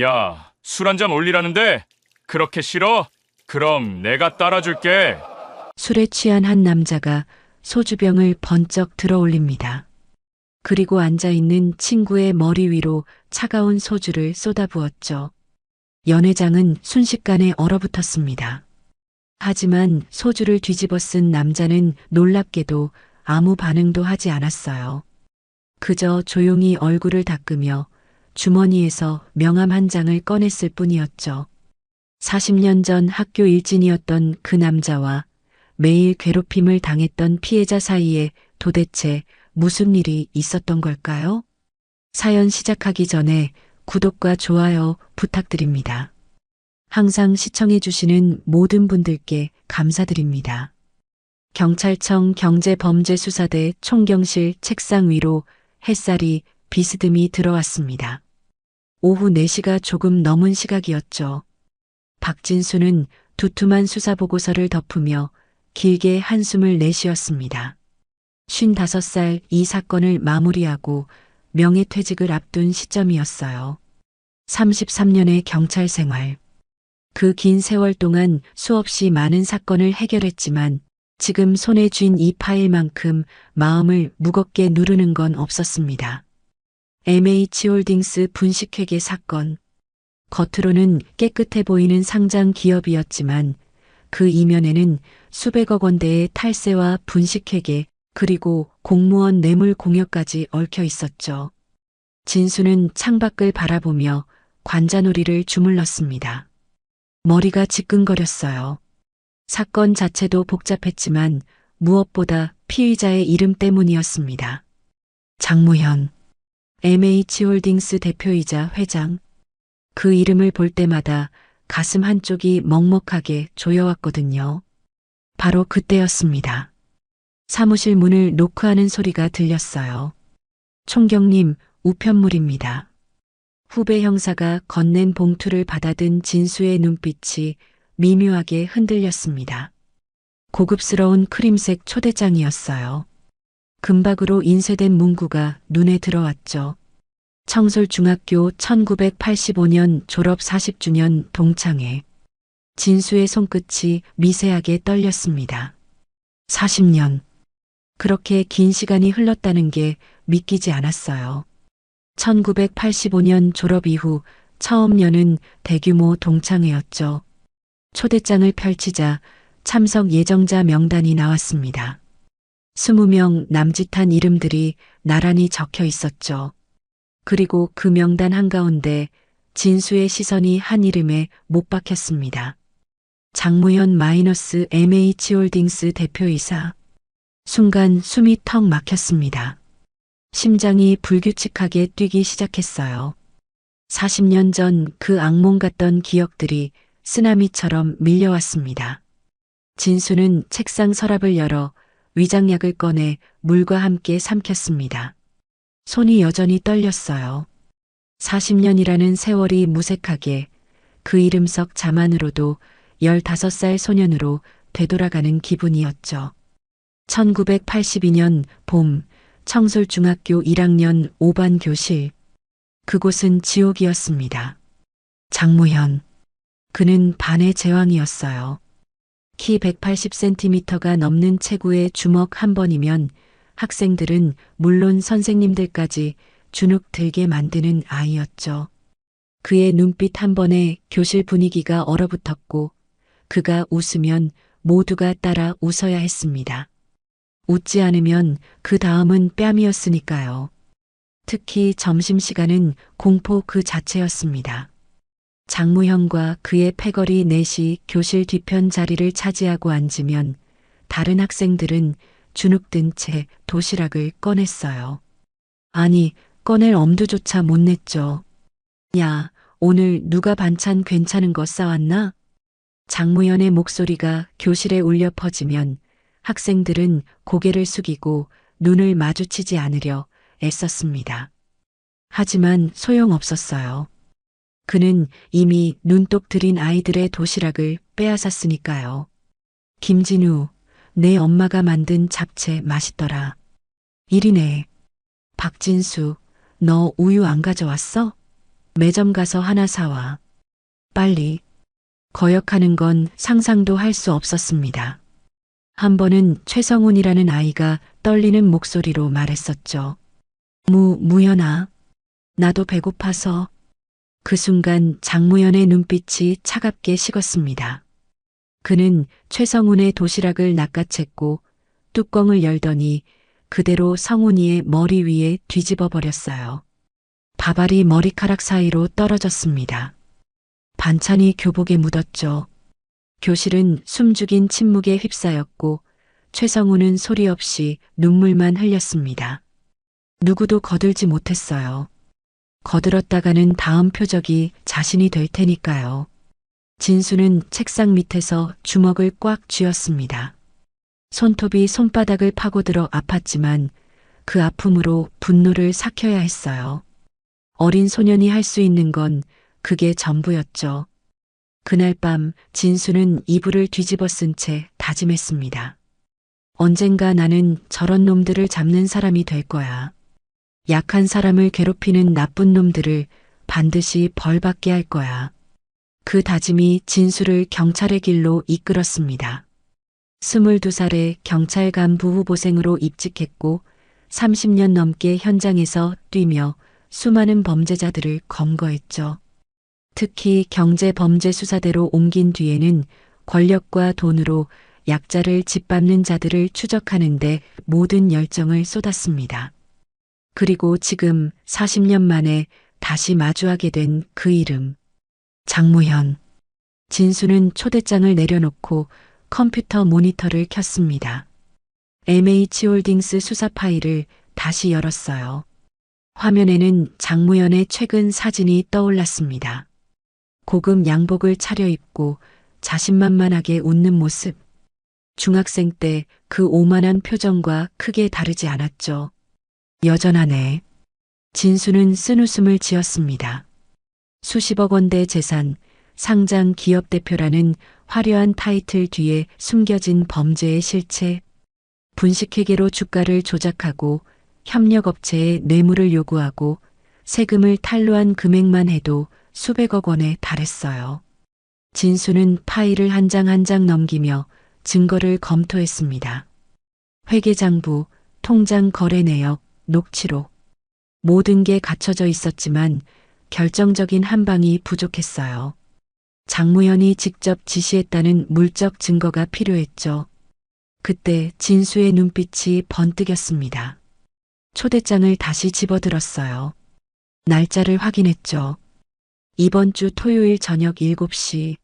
야, 술 한 잔 올리라는데? 그렇게 싫어? 그럼 내가 따라줄게. 술에 취한 한 남자가 소주병을 번쩍 들어 올립니다. 그리고 앉아있는 친구의 머리 위로 차가운 소주를 쏟아부었죠. 연회장은 순식간에 얼어붙었습니다. 하지만 소주를 뒤집어 쓴 남자는 놀랍게도 아무 반응도 하지 않았어요. 그저 조용히 얼굴을 닦으며 주머니에서 명함 한 장을 꺼냈을 뿐이었죠. 40년 전 학교 일진이었던 그 남자와 매일 괴롭힘을 당했던 피해자 사이에 도대체 무슨 일이 있었던 걸까요? 사연 시작하기 전에 구독과 좋아요 부탁드립니다. 항상 시청해주시는 모든 분들께 감사드립니다. 경찰청 경제범죄수사대 총경실 책상 위로 햇살이 비스듬히 들어왔습니다. 오후 4시가 조금 넘은 시각이었죠. 박진수는 두툼한 수사보고서를 덮으며 길게 한숨을 내쉬었습니다. 55살 이 사건을 마무리하고 명예퇴직을 앞둔 시점이었어요. 33년의 경찰 생활. 그 긴 세월 동안 수없이 많은 사건을 해결했지만 지금 손에 쥔 이 파일만큼 마음을 무겁게 누르는 건 없었습니다. MH홀딩스 분식회계 사건. 겉으로는 깨끗해 보이는 상장 기업이었지만 그 이면에는 수백억 원대의 탈세와 분식회계 그리고 공무원 뇌물 공여까지 얽혀 있었죠. 진수는 창밖을 바라보며 관자놀이를 주물렀습니다. 머리가 지끈거렸어요. 사건 자체도 복잡했지만 무엇보다 피의자의 이름 때문이었습니다. 장무현, MH홀딩스 대표이자 회장. 그 이름을 볼 때마다 가슴 한쪽이 먹먹하게 조여왔거든요. 바로 그때였습니다. 사무실 문을 노크하는 소리가 들렸어요. 총경님, 우편물입니다. 후배 형사가 건넨 봉투를 받아든 진수의 눈빛이 미묘하게 흔들렸습니다. 고급스러운 크림색 초대장이었어요. 금박으로 인쇄된 문구가 눈에 들어왔죠. 청솔중학교 1985년 졸업 40주년 동창회. 진수의 손끝이 미세하게 떨렸습니다. 40년. 그렇게 긴 시간이 흘렀다는 게 믿기지 않았어요. 1985년 졸업 이후 처음 여는 대규모 동창회였죠. 초대장을 펼치자 참석 예정자 명단이 나왔습니다. 20명 남짓한 이름들이 나란히 적혀 있었죠. 그리고 그 명단 한가운데 진수의 시선이 한 이름에 못 박혔습니다. 장무현 MH홀딩스 대표이사. 순간 숨이 턱 막혔습니다. 심장이 불규칙하게 뛰기 시작했어요. 40년 전 그 악몽 같던 기억들이 쓰나미처럼 밀려왔습니다. 진수는 책상 서랍을 열어 위장약을 꺼내 물과 함께 삼켰습니다. 손이 여전히 떨렸어요. 40년이라는 세월이 무색하게 그 이름 속 자만으로도 15살 소년으로 되돌아가는 기분이었죠. 1982년 봄 청솔중학교 1학년 5반 교실. 그곳은 지옥이었습니다. 장무현. 그는 반의 제왕이었어요. 키 180cm가 넘는 체구의 주먹 한 번이면 학생들은 물론 선생님들까지 주눅 들게 만드는 아이였죠. 그의 눈빛 한 번에 교실 분위기가 얼어붙었고 그가 웃으면 모두가 따라 웃어야 했습니다. 웃지 않으면 그 다음은 뺨이었으니까요. 특히 점심시간은 공포 그 자체였습니다. 장무현과 그의 패거리 넷이 교실 뒤편 자리를 차지하고 앉으면 다른 학생들은 주눅든 채 도시락을 꺼냈어요. 아니, 꺼낼 엄두조차 못 냈죠. 야, 오늘 누가 반찬 괜찮은 거 싸왔나? 장무현의 목소리가 교실에 울려 퍼지면 학생들은 고개를 숙이고 눈을 마주치지 않으려 애썼습니다. 하지만 소용없었어요. 그는 이미 눈독 들인 아이들의 도시락을 빼앗았으니까요. 김진우, 내 엄마가 만든 잡채 맛있더라. 이리네. 박진수, 너 우유 안 가져왔어? 매점 가서 하나 사와. 빨리. 거역하는 건 상상도 할 수 없었습니다. 한 번은 최성훈이라는 아이가 떨리는 목소리로 말했었죠. 무연아. 나도 배고파서. 그 순간 장무연의 눈빛이 차갑게 식었습니다. 그는 최성훈의 도시락을 낚아챘고 뚜껑을 열더니 그대로 성훈이의 머리 위에 뒤집어 버렸어요. 밥알이 머리카락 사이로 떨어졌습니다. 반찬이 교복에 묻었죠. 교실은 숨죽인 침묵에 휩싸였고 최성훈은 소리 없이 눈물만 흘렸습니다. 누구도 거들지 못했어요. 거들었다가는 다음 표적이 자신이 될 테니까요. 진수는 책상 밑에서 주먹을 꽉 쥐었습니다. 손톱이 손바닥을 파고들어 아팠지만 그 아픔으로 분노를 삭혀야 했어요. 어린 소년이 할 수 있는 건 그게 전부였죠. 그날 밤 진수는 이불을 뒤집어 쓴 채 다짐했습니다. 언젠가 나는 저런 놈들을 잡는 사람이 될 거야. 약한 사람을 괴롭히는 나쁜 놈들을 반드시 벌받게 할 거야. 그 다짐이 진수를 경찰의 길로 이끌었습니다. 22살에 경찰 간부 후보생으로 입직했고 30년 넘게 현장에서 뛰며 수많은 범죄자들을 검거했죠. 특히 경제범죄수사대로 옮긴 뒤에는 권력과 돈으로 약자를 짓밟는 자들을 추적하는데 모든 열정을 쏟았습니다. 그리고 지금 40년 만에 다시 마주하게 된 그 이름. 장무현. 진수는 초대장을 내려놓고 컴퓨터 모니터를 켰습니다. MH홀딩스 수사 파일을 다시 열었어요. 화면에는 장무현의 최근 사진이 떠올랐습니다. 고급 양복을 차려입고 자신만만하게 웃는 모습. 중학생 때 그 오만한 표정과 크게 다르지 않았죠. 여전하네. 진수는 쓴웃음을 지었습니다. 수십억 원대 재산, 상장 기업 대표라는 화려한 타이틀 뒤에 숨겨진 범죄의 실체, 분식회계로 주가를 조작하고 협력업체에 뇌물을 요구하고 세금을 탈루한 금액만 해도 수백억 원에 달했어요. 진수는 파일을 한 장 한 장 넘기며 증거를 검토했습니다. 회계장부, 통장 거래 내역, 녹취록. 모든 게 갖춰져 있었지만 결정적인 한 방이 부족했어요. 장무현이 직접 지시했다는 물적 증거가 필요했죠. 그때 진수의 눈빛이 번뜩였습니다. 초대장을 다시 집어들었어요. 날짜를 확인했죠. 이번 주 토요일 저녁 7시.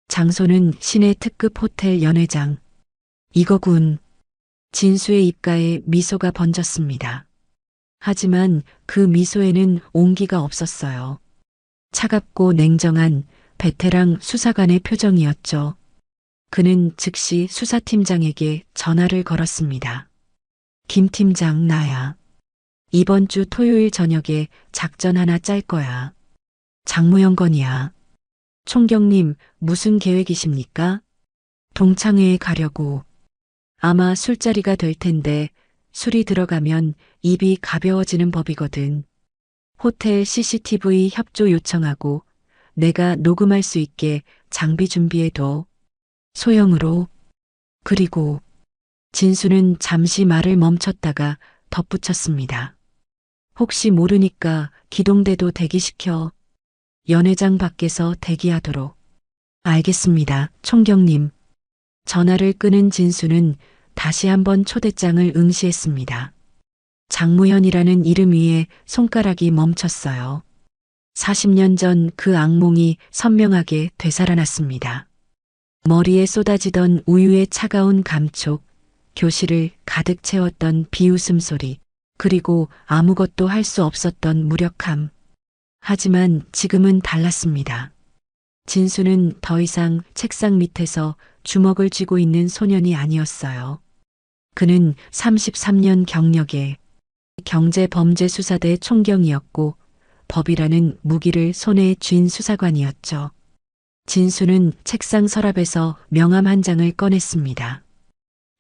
장소는 시내 특급 호텔 연회장. 이거군. 진수의 입가에 미소가 번졌습니다. 하지만 그 미소에는 온기가 없었어요. 차갑고 냉정한 베테랑 수사관의 표정이었죠. 그는 즉시 수사팀장에게 전화를 걸었습니다. 김 팀장, 나야. 이번 주 토요일 저녁에 작전 하나 짤 거야. 장무현 건이야. 총경님, 무슨 계획이십니까? 동창회에 가려고. 아마 술자리가 될 텐데 술이 들어가면 입이 가벼워지는 법이거든. 호텔 CCTV 협조 요청하고 내가 녹음할 수 있게 장비 준비해둬. 소형으로. 그리고 진수는 잠시 말을 멈췄다가 덧붙였습니다. 혹시 모르니까 기동대도 대기시켜. 연회장 밖에서 대기하도록. 알겠습니다, 총경님. 전화를 끊은 진수는 다시 한번 초대장을 응시했습니다. 장무현이라는 이름 위에 손가락이 멈췄어요. 40년 전 그 악몽이 선명하게 되살아났습니다. 머리에 쏟아지던 우유의 차가운 감촉, 교실을 가득 채웠던 비웃음 소리, 그리고 아무것도 할 수 없었던 무력함. 하지만 지금은 달랐습니다. 진수는 더 이상 책상 밑에서 주먹을 쥐고 있는 소년이 아니었어요. 그는 33년 경력의 경제범죄수사대 총경이었고 법이라는 무기를 손에 쥔 수사관이었죠. 진수는 책상 서랍에서 명함 한 장을 꺼냈습니다.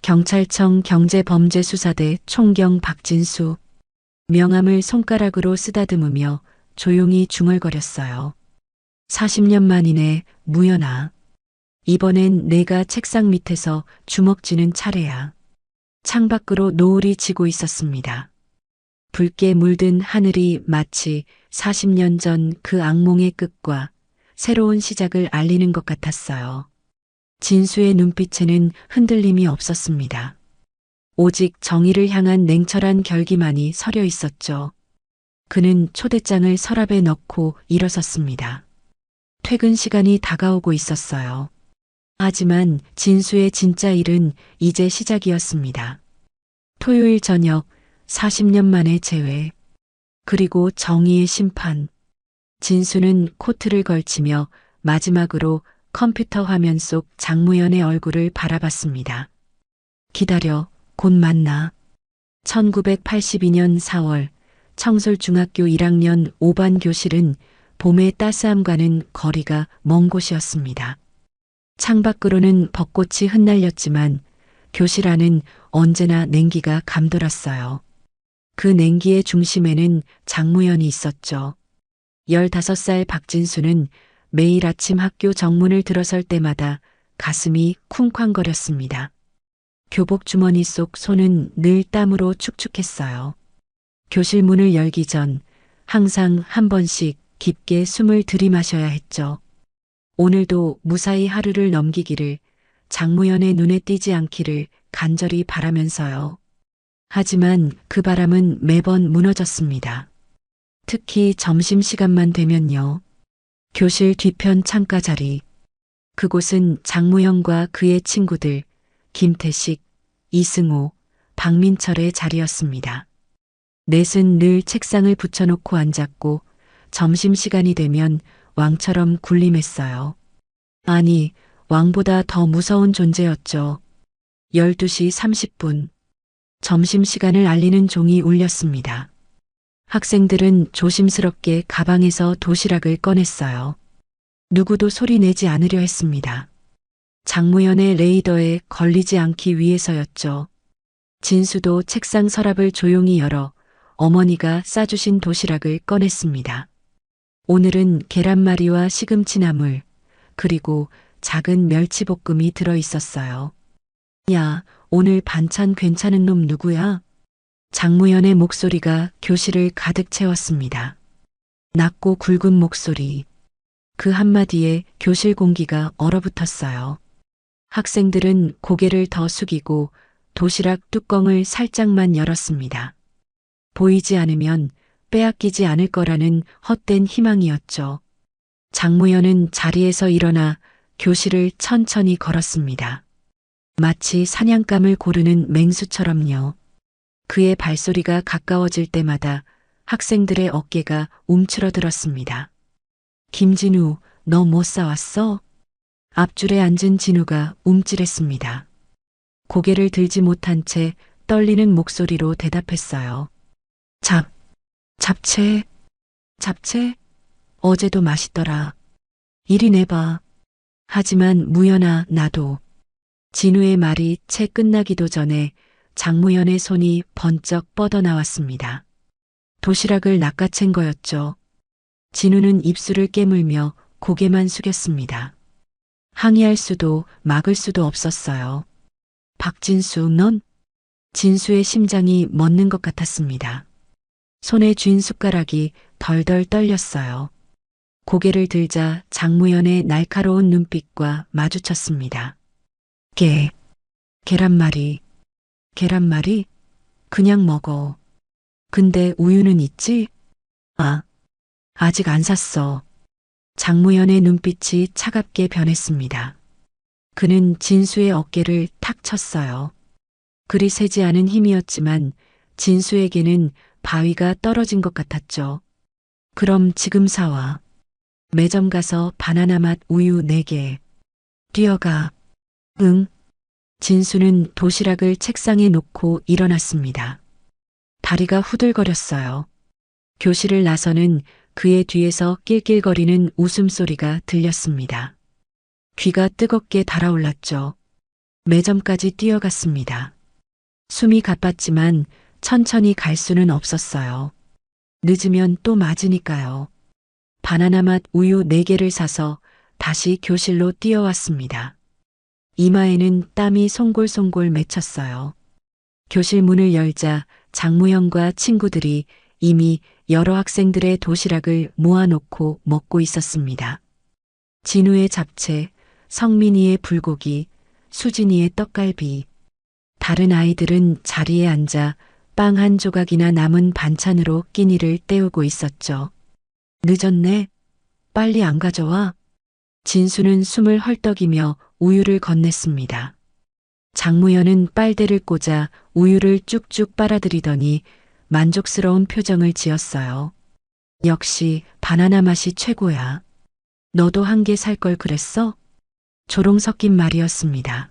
경찰청 경제범죄수사대 총경 박진수. 명함을 손가락으로 쓰다듬으며 조용히 중얼거렸어요. 40년 만이네, 무연아. 이번엔 내가 책상 밑에서 주먹 쥐는 차례야. 창밖으로 노을이 지고 있었습니다. 붉게 물든 하늘이 마치 40년 전 그 악몽의 끝과 새로운 시작을 알리는 것 같았어요. 진수의 눈빛에는 흔들림이 없었습니다. 오직 정의를 향한 냉철한 결기만이 서려 있었죠. 그는 초대장을 서랍에 넣고 일어섰습니다. 퇴근 시간이 다가오고 있었어요. 하지만 진수의 진짜 일은 이제 시작이었습니다. 토요일 저녁 40년 만의 재회, 그리고 정의의 심판. 진수는 코트를 걸치며 마지막으로 컴퓨터 화면 속 장무연의 얼굴을 바라봤습니다. 기다려, 곧 만나. 1982년 4월 청솔중학교 1학년 5반 교실은 봄의 따스함과는 거리가 먼 곳이었습니다. 창밖으로는 벚꽃이 흩날렸지만 교실 안은 언제나 냉기가 감돌았어요. 그 냉기의 중심에는 장무연이 있었죠. 15살 박진수는 매일 아침 학교 정문을 들어설 때마다 가슴이 쿵쾅거렸습니다. 교복 주머니 속 손은 늘 땀으로 축축했어요. 교실 문을 열기 전 항상 한 번씩 깊게 숨을 들이마셔야 했죠. 오늘도 무사히 하루를 넘기기를, 장무연의 눈에 띄지 않기를 간절히 바라면서요. 하지만 그 바람은 매번 무너졌습니다. 특히 점심시간만 되면요. 교실 뒤편 창가 자리. 그곳은 장무연과 그의 친구들, 김태식, 이승호, 박민철의 자리였습니다. 넷은 늘 책상을 붙여놓고 앉았고 점심시간이 되면 왕처럼 군림했어요. 아니, 왕보다 더 무서운 존재였죠. 12시 30분. 점심시간을 알리는 종이 울렸습니다. 학생들은 조심스럽게 가방에서 도시락을 꺼냈어요. 누구도 소리 내지 않으려 했습니다. 장무연의 레이더에 걸리지 않기 위해서였죠. 진수도 책상 서랍을 조용히 열어 어머니가 싸주신 도시락을 꺼냈습니다. 오늘은 계란말이와 시금치 나물, 그리고 작은 멸치볶음이 들어 있었어요. 야, 오늘 반찬 괜찮은 놈 누구야? 장무연의 목소리가 교실을 가득 채웠습니다. 낮고 굵은 목소리. 그 한마디에 교실 공기가 얼어붙었어요. 학생들은 고개를 더 숙이고 도시락 뚜껑을 살짝만 열었습니다. 보이지 않으면 빼앗기지 않을 거라는 헛된 희망이었죠. 장무연은 자리에서 일어나 교실을 천천히 걸었습니다. 마치 사냥감을 고르는 맹수처럼요. 그의 발소리가 가까워질 때마다 학생들의 어깨가 움츠러들었습니다. 김진우, 너 못 싸웠어? 앞줄에 앉은 진우가 움찔했습니다. 고개를 들지 못한 채 떨리는 목소리로 대답했어요. 잡채. 어제도 맛있더라. 이리 내봐. 하지만 무연아, 나도. 진우의 말이 채 끝나기도 전에 장무연의 손이 번쩍 뻗어나왔습니다. 도시락을 낚아챈 거였죠. 진우는 입술을 깨물며 고개만 숙였습니다. 항의할 수도 막을 수도 없었어요. 박진수, 넌? 진수의 심장이 멎는 것 같았습니다. 손에 쥔 숟가락이 덜덜 떨렸어요. 고개를 들자 장무연의 날카로운 눈빛과 마주쳤습니다. 계란말이. 그냥 먹어. 근데 우유는 있지? 아직 안 샀어. 장무연의 눈빛이 차갑게 변했습니다. 그는 진수의 어깨를 탁 쳤어요. 그리 세지 않은 힘이었지만 진수에게는 바위가 떨어진 것 같았죠. 그럼 지금 사와. 매점 가서 바나나 맛 우유 4개. 뛰어가. 응. 진수는 도시락을 책상에 놓고 일어났습니다. 다리가 후들거렸어요. 교실을 나서는 그의 뒤에서 낄낄거리는 웃음소리가 들렸습니다. 귀가 뜨겁게 달아올랐죠. 매점까지 뛰어갔습니다. 숨이 가빴지만 천천히 갈 수는 없었어요. 늦으면 또 맞으니까요. 바나나 맛 우유 4개를 사서 다시 교실로 뛰어왔습니다. 이마에는 땀이 송골송골 맺혔어요. 교실 문을 열자 장무현과 친구들이 이미 여러 학생들의 도시락을 모아놓고 먹고 있었습니다. 진우의 잡채, 성민이의 불고기, 수진이의 떡갈비. 다른 아이들은 자리에 앉아 빵 한 조각이나 남은 반찬으로 끼니를 때우고 있었죠. 늦었네. 빨리 안 가져와. 진수는 숨을 헐떡이며 우유를 건넸습니다. 장무현은 빨대를 꽂아 우유를 쭉쭉 빨아들이더니 만족스러운 표정을 지었어요. 역시 바나나 맛이 최고야. 너도 한 개 살 걸 그랬어? 조롱 섞인 말이었습니다.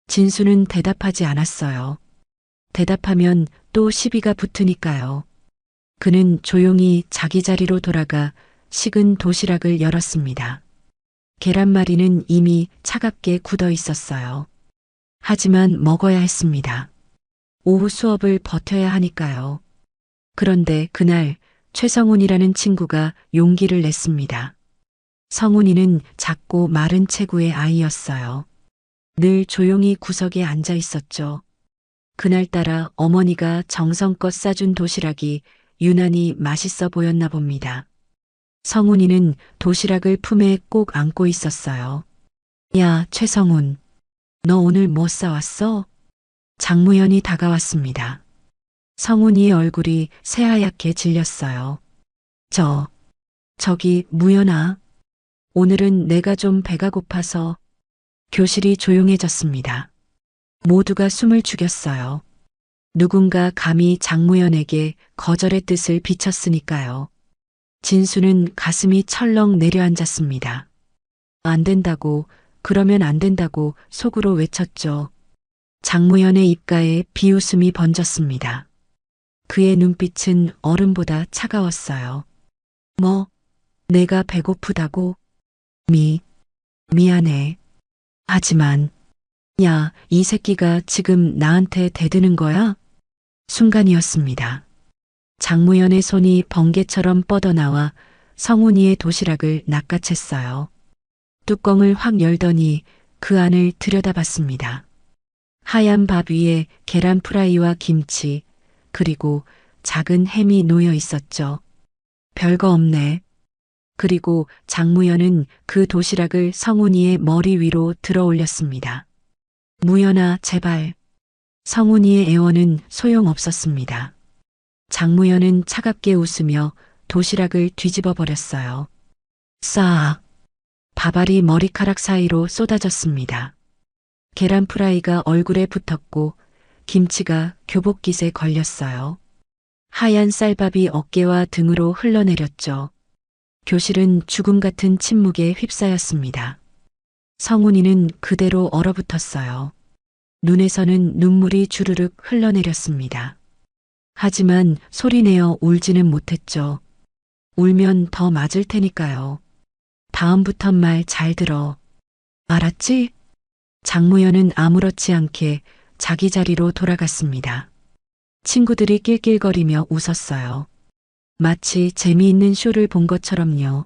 진수는 대답하지 않았어요. 대답하면 또 시비가 붙으니까요. 그는 조용히 자기 자리로 돌아가 식은 도시락을 열었습니다. 계란말이는 이미 차갑게 굳어 있었어요. 하지만 먹어야 했습니다. 오후 수업을 버텨야 하니까요. 그런데 그날 최성훈이라는 친구가 용기를 냈습니다. 성훈이는 작고 마른 체구의 아이였어요. 늘 조용히 구석에 앉아 있었죠. 그날따라 어머니가 정성껏 싸준 도시락이 유난히 맛있어 보였나 봅니다. 성훈이는 도시락을 품에 꼭 안고 있었어요. 야, 최성훈. 너 오늘 뭐 싸왔어? 장무현이 다가왔습니다. 성훈이의 얼굴이 새하얗게 질렸어요. 저기 무현아. 오늘은 내가 좀 배가 고파서. 교실이 조용해졌습니다. 모두가 숨을 죽였어요. 누군가 감히 장무현에게 거절의 뜻을 비쳤으니까요. 진수는 가슴이 철렁 내려앉았습니다. 안 된다고, 그러면 안 된다고 속으로 외쳤죠. 장무현의 입가에 비웃음이 번졌습니다. 그의 눈빛은 얼음보다 차가웠어요. 뭐, 내가 배고프다고? 미안해. 하지만, 야, 이 새끼가 지금 나한테 대드는 거야? 순간이었습니다. 장무현의 손이 번개처럼 뻗어나와 성훈이의 도시락을 낚아챘어요. 뚜껑을 확 열더니 그 안을 들여다봤습니다. 하얀 밥 위에 계란 프라이와 김치, 그리고 작은 햄이 놓여 있었죠. 별거 없네. 그리고 장무현은 그 도시락을 성훈이의 머리 위로 들어 올렸습니다. 무현아, 제발. 성훈이의 애원은 소용없었습니다. 장무현은 차갑게 웃으며 도시락을 뒤집어 버렸어요. 싹. 밥알이 머리카락 사이로 쏟아졌습니다. 계란 프라이가 얼굴에 붙었고 김치가 교복깃에 걸렸어요. 하얀 쌀밥이 어깨와 등으로 흘러내렸죠. 교실은 죽음 같은 침묵에 휩싸였습니다. 성훈이는 그대로 얼어붙었어요. 눈에서는 눈물이 주르륵 흘러내렸습니다. 하지만 소리내어 울지는 못했죠. 울면 더 맞을 테니까요. 다음부턴 말 잘 들어. 알았지? 장무현은 아무렇지 않게 자기 자리로 돌아갔습니다. 친구들이 낄낄거리며 웃었어요. 마치 재미있는 쇼를 본 것처럼요.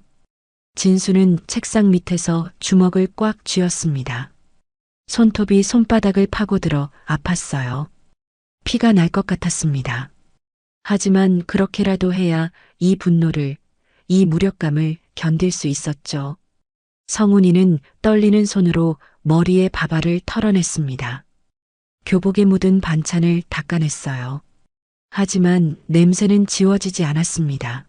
진수는 책상 밑에서 주먹을 꽉 쥐었습니다. 손톱이 손바닥을 파고들어 아팠어요. 피가 날 것 같았습니다. 하지만 그렇게라도 해야 이 분노를, 이 무력감을 견딜 수 있었죠. 성훈이는 떨리는 손으로 머리에 밥알을 털어냈습니다. 교복에 묻은 반찬을 닦아냈어요. 하지만 냄새는 지워지지 않았습니다.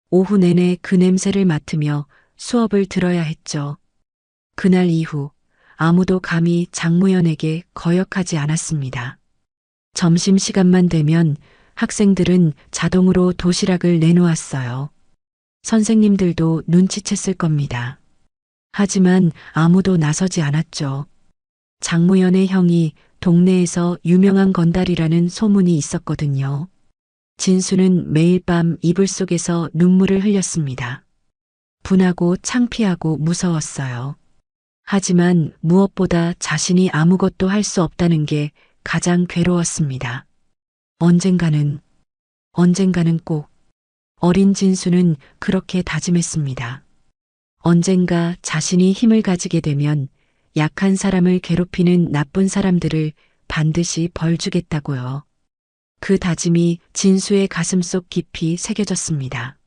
오후 내내 그 냄새를 맡으며 수업을 들어야 했죠. 그날 이후 아무도 감히 장무현에게 거역하지 않았습니다. 점심시간만 되면 학생들은 자동으로 도시락을 내놓았어요. 선생님들도 눈치챘을 겁니다. 하지만 아무도 나서지 않았죠. 장무현의 형이 동네에서 유명한 건달이라는 소문이 있었거든요. 진수는 매일 밤 이불 속에서 눈물을 흘렸습니다. 분하고 창피하고 무서웠어요. 하지만 무엇보다 자신이 아무것도 할 수 없다는 게 가장 괴로웠습니다. 언젠가는 꼭 어린 진수는 그렇게 다짐했습니다. 언젠가 자신이 힘을 가지게 되면 약한 사람을 괴롭히는 나쁜 사람들을 반드시 벌주겠다고요. 그 다짐이 진수의 가슴속 깊이 새겨졌습니다.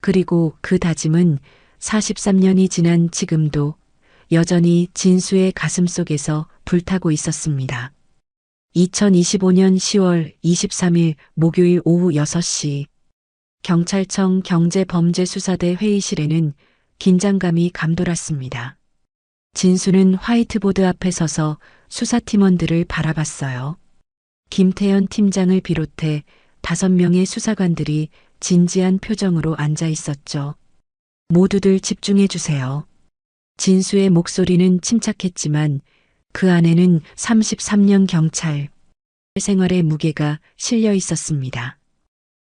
그리고 그 다짐은 43년이 지난 지금도 여전히 진수의 가슴속에서 불타고 있었습니다. 2025년 10월 23일 목요일 오후 6시 경찰청 경제범죄수사대 회의실에는 긴장감이 감돌았습니다. 진수는 화이트보드 앞에 서서 수사팀원들을 바라봤어요. 김태현 팀장을 비롯해 5명의 수사관들이 진지한 표정으로 앉아 있었죠. 모두들 집중해 주세요. 진수의 목소리는 침착했지만 그 안에는 33년 경찰 생활의 무게가 실려 있었습니다.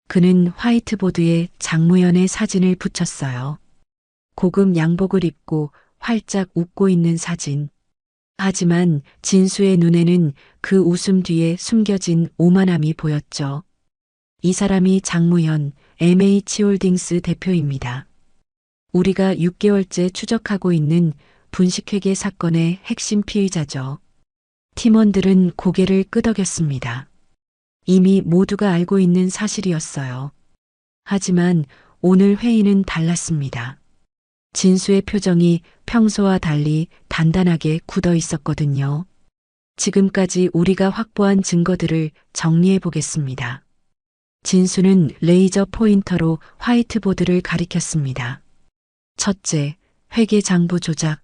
그는 화이트보드에 장무연의 사진을 붙였어요. 고급 양복을 입고 활짝 웃고 있는 사진. 하지만 진수의 눈에는 그 웃음 뒤에 숨겨진 오만함이 보였죠. 이 사람이 장무연 MH홀딩스 대표입니다. 우리가 6개월째 추적하고 있는 분식회계 사건의 핵심 피의자죠. 팀원들은 고개를 끄덕였습니다. 이미 모두가 알고 있는 사실이었어요. 하지만 오늘 회의는 달랐습니다. 진수의 표정이 평소와 달리 단단하게 굳어 있었거든요. 지금까지 우리가 확보한 증거들을 정리해 보겠습니다. 진수는 레이저 포인터로 화이트보드를 가리켰습니다. 첫째, 회계장부 조작.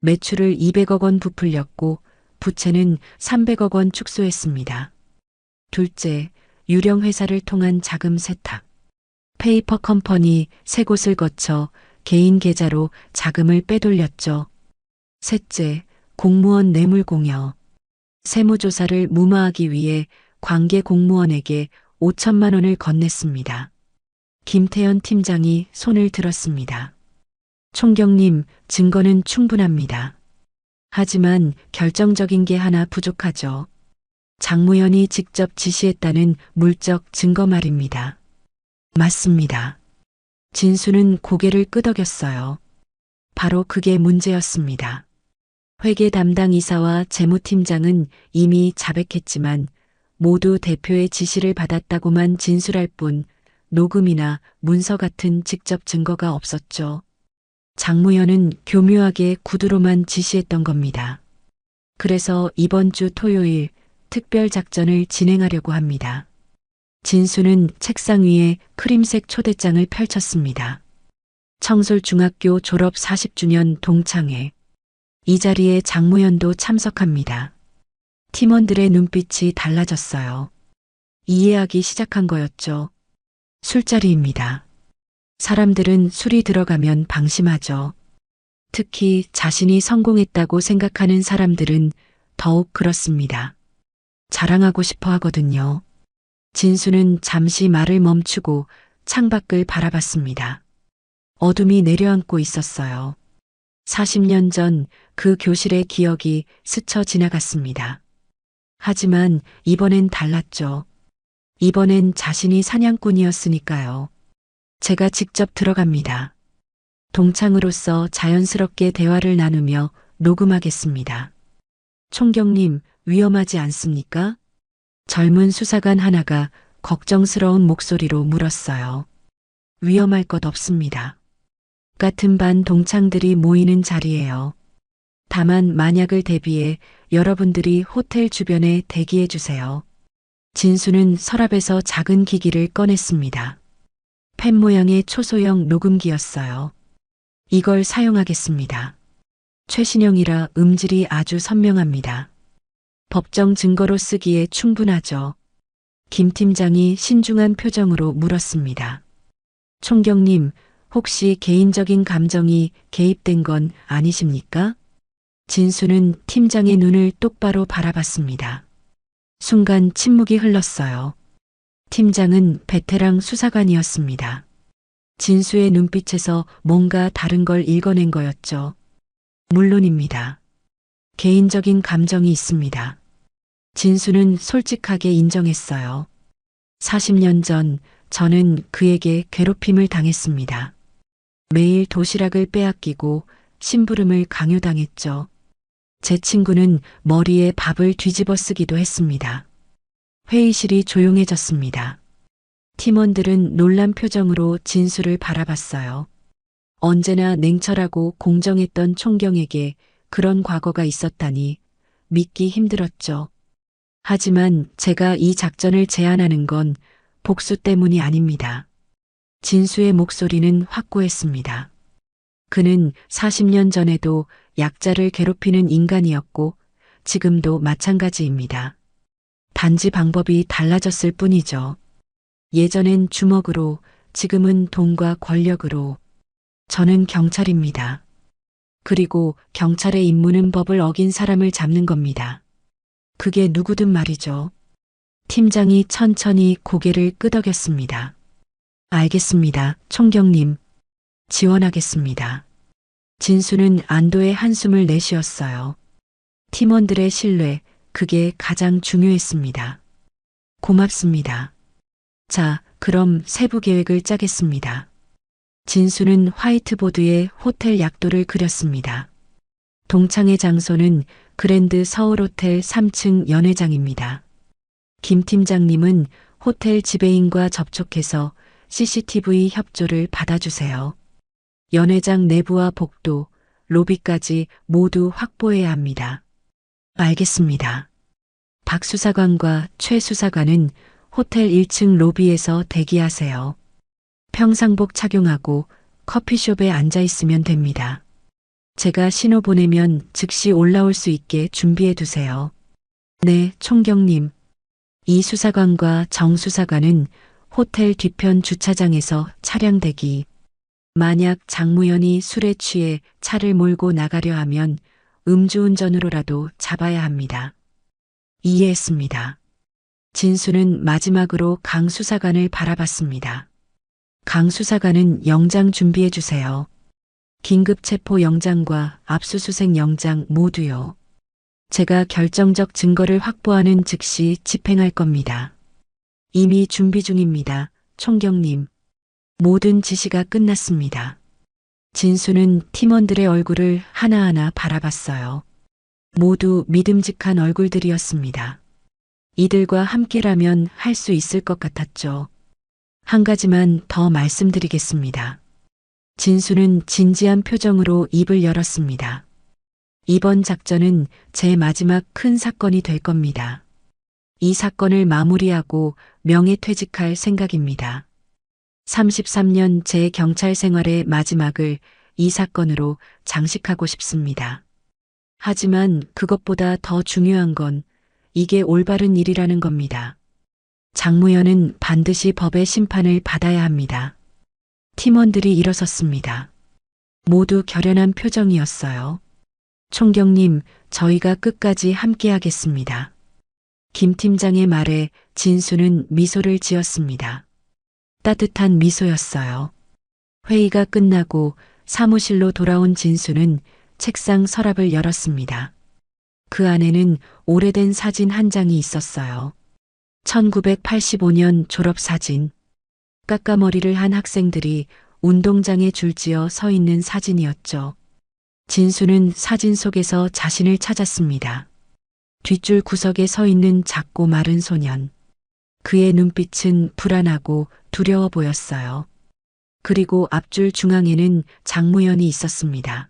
매출을 200억 원 부풀렸고 부채는 300억 원 축소했습니다. 둘째, 유령 회사를 통한 자금 세탁. 페이퍼 컴퍼니 3곳을 거쳐 개인 계좌로 자금을 빼돌렸죠. 셋째, 공무원 뇌물 공여. 세무조사를 무마하기 위해 관계 공무원에게 5천만 원을 건넸습니다. 김태현 팀장이 손을 들었습니다. 총경님, 증거는 충분합니다. 하지만 결정적인 게 하나 부족하죠. 장무연이 직접 지시했다는 물적 증거 말입니다. 맞습니다. 진수는 고개를 끄덕였어요. 바로 그게 문제였습니다. 회계 담당 이사와 재무팀장은 이미 자백했지만 모두 대표의 지시를 받았다고만 진술할 뿐 녹음이나 문서 같은 직접 증거가 없었죠. 장무연은 교묘하게 구두로만 지시했던 겁니다. 그래서 이번 주 토요일 특별 작전을 진행하려고 합니다. 진수는 책상 위에 크림색 초대장을 펼쳤습니다. 청솔중학교 졸업 40주년 동창회. 이 자리에 장무연도 참석합니다. 팀원들의 눈빛이 달라졌어요. 이해하기 시작한 거였죠. 술자리입니다. 사람들은 술이 들어가면 방심하죠. 특히 자신이 성공했다고 생각하는 사람들은 더욱 그렇습니다. 자랑하고 싶어 하거든요. 진수는 잠시 말을 멈추고 창밖을 바라봤습니다. 어둠이 내려앉고 있었어요. 40년 전 그 교실의 기억이 스쳐 지나갔습니다. 하지만 이번엔 달랐죠. 이번엔 자신이 사냥꾼이었으니까요. 제가 직접 들어갑니다. 동창으로서 자연스럽게 대화를 나누며 녹음하겠습니다. 총경님, 위험하지 않습니까? 젊은 수사관 하나가 걱정스러운 목소리로 물었어요. 위험할 것 없습니다. 같은 반 동창들이 모이는 자리예요. 다만 만약을 대비해 여러분들이 호텔 주변에 대기해 주세요. 진수는 서랍에서 작은 기기를 꺼냈습니다. 펜 모양의 초소형 녹음기였어요. 이걸 사용하겠습니다. 최신형이라 음질이 아주 선명합니다. 법정 증거로 쓰기에 충분하죠. 김 팀장이 신중한 표정으로 물었습니다. 총경님, 혹시 개인적인 감정이 개입된 건 아니십니까? 진수는 팀장의 눈을 똑바로 바라봤습니다. 순간 침묵이 흘렀어요. 팀장은 베테랑 수사관이었습니다. 진수의 눈빛에서 뭔가 다른 걸 읽어낸 거였죠. 물론입니다. 개인적인 감정이 있습니다. 진수는 솔직하게 인정했어요. 40년 전 저는 그에게 괴롭힘을 당했습니다. 매일 도시락을 빼앗기고 심부름을 강요당했죠. 제 친구는 머리에 밥을 뒤집어 쓰기도 했습니다. 회의실이 조용해졌습니다. 팀원들은 놀란 표정으로 진수를 바라봤어요. 언제나 냉철하고 공정했던 총경에게 그런 과거가 있었다니 믿기 힘들었죠. 하지만 제가 이 작전을 제안하는 건 복수 때문이 아닙니다. 진수의 목소리는 확고했습니다. 그는 40년 전에도 약자를 괴롭히는 인간이었고 지금도 마찬가지입니다. 단지 방법이 달라졌을 뿐이죠. 예전엔 주먹으로, 지금은 돈과 권력으로. 저는 경찰입니다. 그리고 경찰의 임무는 법을 어긴 사람을 잡는 겁니다. 그게 누구든 말이죠. 팀장이 천천히 고개를 끄덕였습니다. 알겠습니다, 총경님. 지원하겠습니다. 진수는 안도의 한숨을 내쉬었어요. 팀원들의 신뢰, 그게 가장 중요했습니다. 고맙습니다. 자, 그럼 세부 계획을 짜겠습니다. 진수는 화이트보드에 호텔 약도를 그렸습니다. 동창회 장소는 그랜드 서울호텔 3층 연회장입니다. 김 팀장님은 호텔 지배인과 접촉해서 CCTV 협조를 받아주세요. 연회장 내부와 복도, 로비까지 모두 확보해야 합니다. 알겠습니다. 박 수사관과 최 수사관은 호텔 1층 로비에서 대기하세요. 평상복 착용하고 커피숍에 앉아 있으면 됩니다. 제가 신호 보내면 즉시 올라올 수 있게 준비해 두세요. 네, 총경님. 이 수사관과 정 수사관은 호텔 뒤편 주차장에서 차량 대기. 만약 장무연이 술에 취해 차를 몰고 나가려 하면 음주운전으로라도 잡아야 합니다. 이해했습니다. 진수는 마지막으로 강 수사관을 바라봤습니다. 강 수사관은 영장 준비해 주세요. 긴급 체포 영장과 압수수색 영장 모두요. 제가 결정적 증거를 확보하는 즉시 집행할 겁니다. 이미 준비 중입니다, 총경님. 모든 지시가 끝났습니다. 진수는 팀원들의 얼굴을 하나하나 바라봤어요. 모두 믿음직한 얼굴들이었습니다. 이들과 함께라면 할 수 있을 것 같았죠. 한 가지만 더 말씀드리겠습니다. 진수는 진지한 표정으로 입을 열었습니다. 이번 작전은 제 마지막 큰 사건이 될 겁니다. 이 사건을 마무리하고 명예퇴직할 생각입니다. 33년 제 경찰 생활의 마지막을 이 사건으로 장식하고 싶습니다. 하지만 그것보다 더 중요한 건 이게 올바른 일이라는 겁니다. 장무연은 반드시 법의 심판을 받아야 합니다. 팀원들이 일어섰습니다. 모두 결연한 표정이었어요. 총경님, 저희가 끝까지 함께하겠습니다. 김 팀장의 말에 진수는 미소를 지었습니다. 따뜻한 미소였어요. 회의가 끝나고 사무실로 돌아온 진수는 책상 서랍을 열었습니다. 그 안에는 오래된 사진 한 장이 있었어요. 1985년 졸업사진. 까까머리를 한 학생들이 운동장에 줄지어 서 있는 사진이었죠. 진수는 사진 속에서 자신을 찾았습니다. 뒷줄 구석에 서 있는 작고 마른 소년. 그의 눈빛은 불안하고 두려워 보였어요. 그리고 앞줄 중앙에는 장무연이 있었습니다.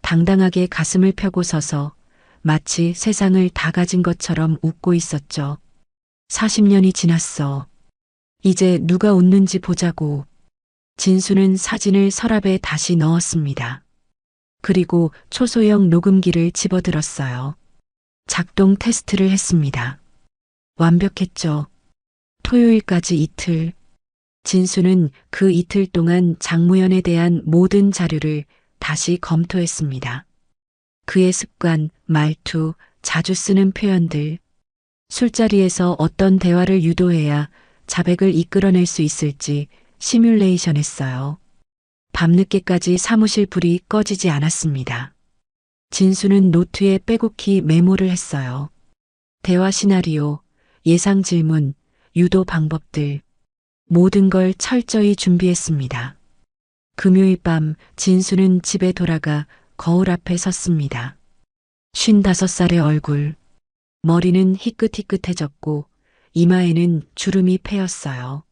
당당하게 가슴을 펴고 서서 마치 세상을 다 가진 것처럼 웃고 있었죠. 40년이 지났어. 이제 누가 웃는지 보자고. 진수는 사진을 서랍에 다시 넣었습니다. 그리고 초소형 녹음기를 집어들었어요. 작동 테스트를 했습니다. 완벽했죠. 토요일까지 이틀. 진수는 그 이틀 동안 장무연에 대한 모든 자료를 다시 검토했습니다. 그의 습관, 말투, 자주 쓰는 표현들. 술자리에서 어떤 대화를 유도해야 자백을 이끌어낼 수 있을지 시뮬레이션 했어요. 밤늦게까지 사무실 불이 꺼지지 않았습니다. 진수는 노트에 빼곡히 메모를 했어요. 대화 시나리오, 예상 질문, 유도 방법들. 모든 걸 철저히 준비했습니다. 금요일 밤 진수는 집에 돌아가 거울 앞에 섰습니다. 55살의 얼굴, 머리는 희끗희끗해졌고 이마에는 주름이 패였어요.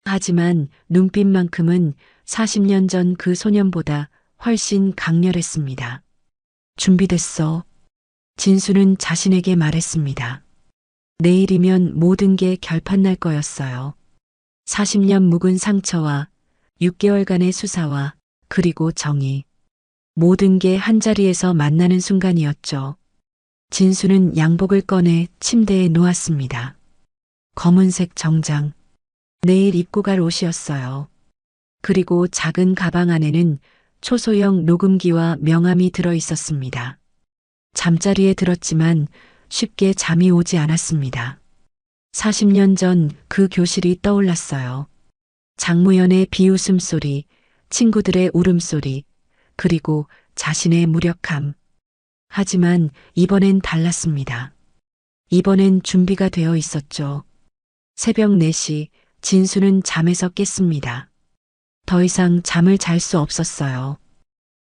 하지만 눈빛만큼은 40년 전 그 소년보다 훨씬 강렬했습니다. 준비됐어. 진수는 자신에게 말했습니다. 내일이면 모든 게 결판날 거였어요. 40년 묵은 상처와 6개월간의 수사와 그리고 정의. 모든 게 한자리에서 만나는 순간이었죠. 진수는 양복을 꺼내 침대에 놓았습니다. 검은색 정장. 내일 입고 갈 옷이었어요. 그리고 작은 가방 안에는 초소형 녹음기와 명함이 들어 있었습니다. 잠자리에 들었지만 쉽게 잠이 오지 않았습니다. 40년 전 그 교실이 떠올랐어요. 장무연의 비웃음 소리, 친구들의 울음소리, 그리고 자신의 무력함. 하지만 이번엔 달랐습니다. 이번엔 준비가 되어 있었죠. 새벽 4시 진수는 잠에서 깼습니다. 더 이상 잠을 잘 수 없었어요.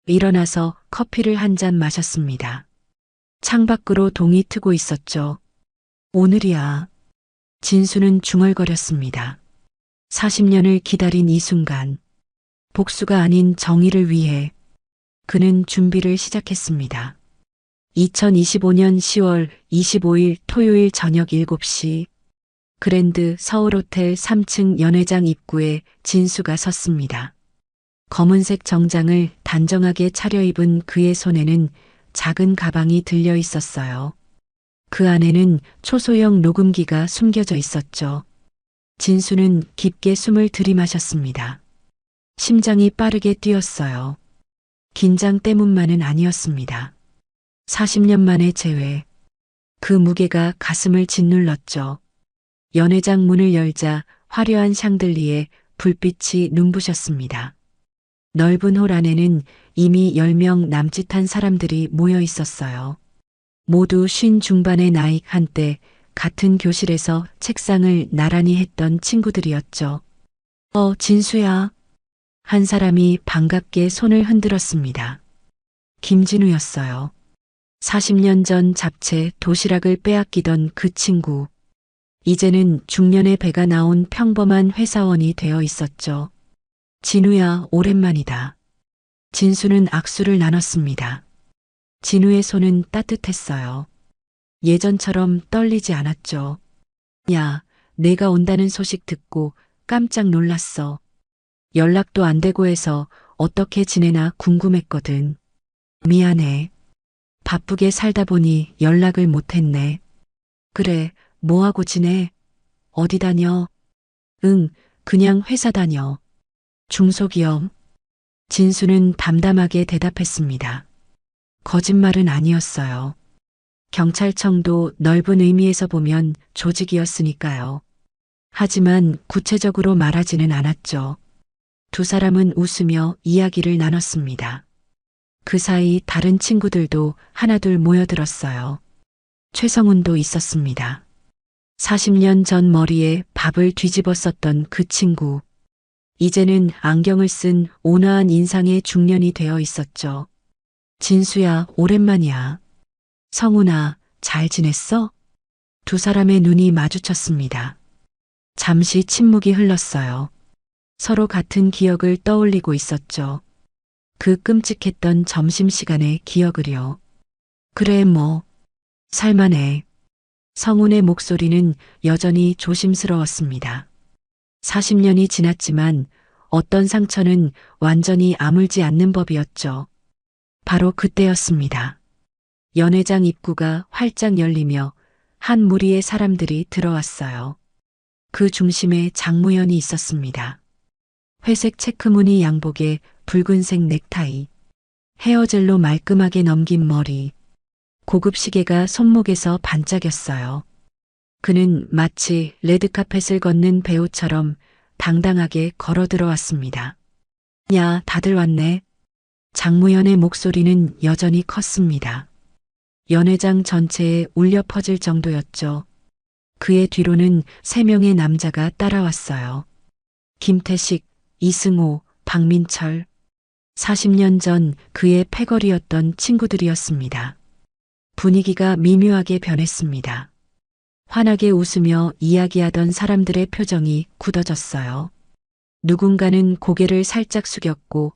일어나서 커피를 한 잔 마셨습니다. 창밖으로 동이 트고 있었죠. 오늘이야. 진수는 중얼거렸습니다. 40년을 기다린 이 순간, 복수가 아닌 정의를 위해 그는 준비를 시작했습니다. 2025년 10월 25일 토요일 저녁 7시 그랜드 서울호텔 3층 연회장 입구에 진수가 섰습니다. 검은색 정장을 단정하게 차려입은 그의 손에는 작은 가방이 들려 있었어요. 그 안에는 초소형 녹음기가 숨겨져 있었죠. 진수는 깊게 숨을 들이마셨습니다. 심장이 빠르게 뛰었어요. 긴장 때문만은 아니었습니다. 40년 만의 재회. 그 무게가 가슴을 짓눌렀죠. 연회장 문을 열자 화려한 샹들리에 불빛이 눈부셨습니다. 넓은 홀 안에는 이미 10명 남짓한 사람들이 모여 있었어요. 모두 50 중반의 나이, 한때 같은 교실에서 책상을 나란히 했던 친구들이었죠. 진수야. 한 사람이 반갑게 손을 흔들었습니다. 김진우였어요. 40년 전 잡채 도시락을 빼앗기던 그 친구. 이제는 중년의 배가 나온 평범한 회사원이 되어 있었죠. 진우야, 오랜만이다. 진수는 악수를 나눴습니다. 진우의 손은 따뜻했어요. 예전처럼 떨리지 않았죠. 야, 내가 온다는 소식 듣고 깜짝 놀랐어. 연락도 안 되고 해서 어떻게 지내나 궁금했거든. 미안해. 바쁘게 살다 보니 연락을 못했네. 그래, 뭐하고 지내? 어디 다녀? 응, 그냥 회사 다녀. 중소기업. 진수는 담담하게 대답했습니다. 거짓말은 아니었어요. 경찰청도 넓은 의미에서 보면 조직이었으니까요. 하지만 구체적으로 말하지는 않았죠. 두 사람은 웃으며 이야기를 나눴습니다. 그 사이 다른 친구들도 하나둘 모여들었어요. 최성훈도 있었습니다. 40년 전 머리에 밥을 뒤집어 썼던 그 친구. 이제는 안경을 쓴 온화한 인상의 중년이 되어 있었죠. 진수야, 오랜만이야. 성훈아, 잘 지냈어? 두 사람의 눈이 마주쳤습니다. 잠시 침묵이 흘렀어요. 서로 같은 기억을 떠올리고 있었죠. 그 끔찍했던 점심시간의 기억을요. 그래, 뭐. 살만해. 성훈의 목소리는 여전히 조심스러웠습니다. 40년이 지났지만 어떤 상처는 완전히 아물지 않는 법이었죠. 바로 그때였습니다. 연회장 입구가 활짝 열리며 한 무리의 사람들이 들어왔어요. 그 중심에 장무연이 있었습니다. 회색 체크무늬 양복에 붉은색 넥타이, 헤어젤로 말끔하게 넘긴 머리, 고급 시계가 손목에서 반짝였어요. 그는 마치 레드카펫을 걷는 배우처럼 당당하게 걸어 들어왔습니다. 야, 다들 왔네. 장무연의 목소리는 여전히 컸습니다. 연회장 전체에 울려 퍼질 정도였죠. 그의 뒤로는 3명의 남자가 따라왔어요. 김태식, 이승호, 박민철. 40년 전 그의 패거리였던 친구들이었습니다. 분위기가 미묘하게 변했습니다. 환하게 웃으며 이야기하던 사람들의 표정이 굳어졌어요. 누군가는 고개를 살짝 숙였고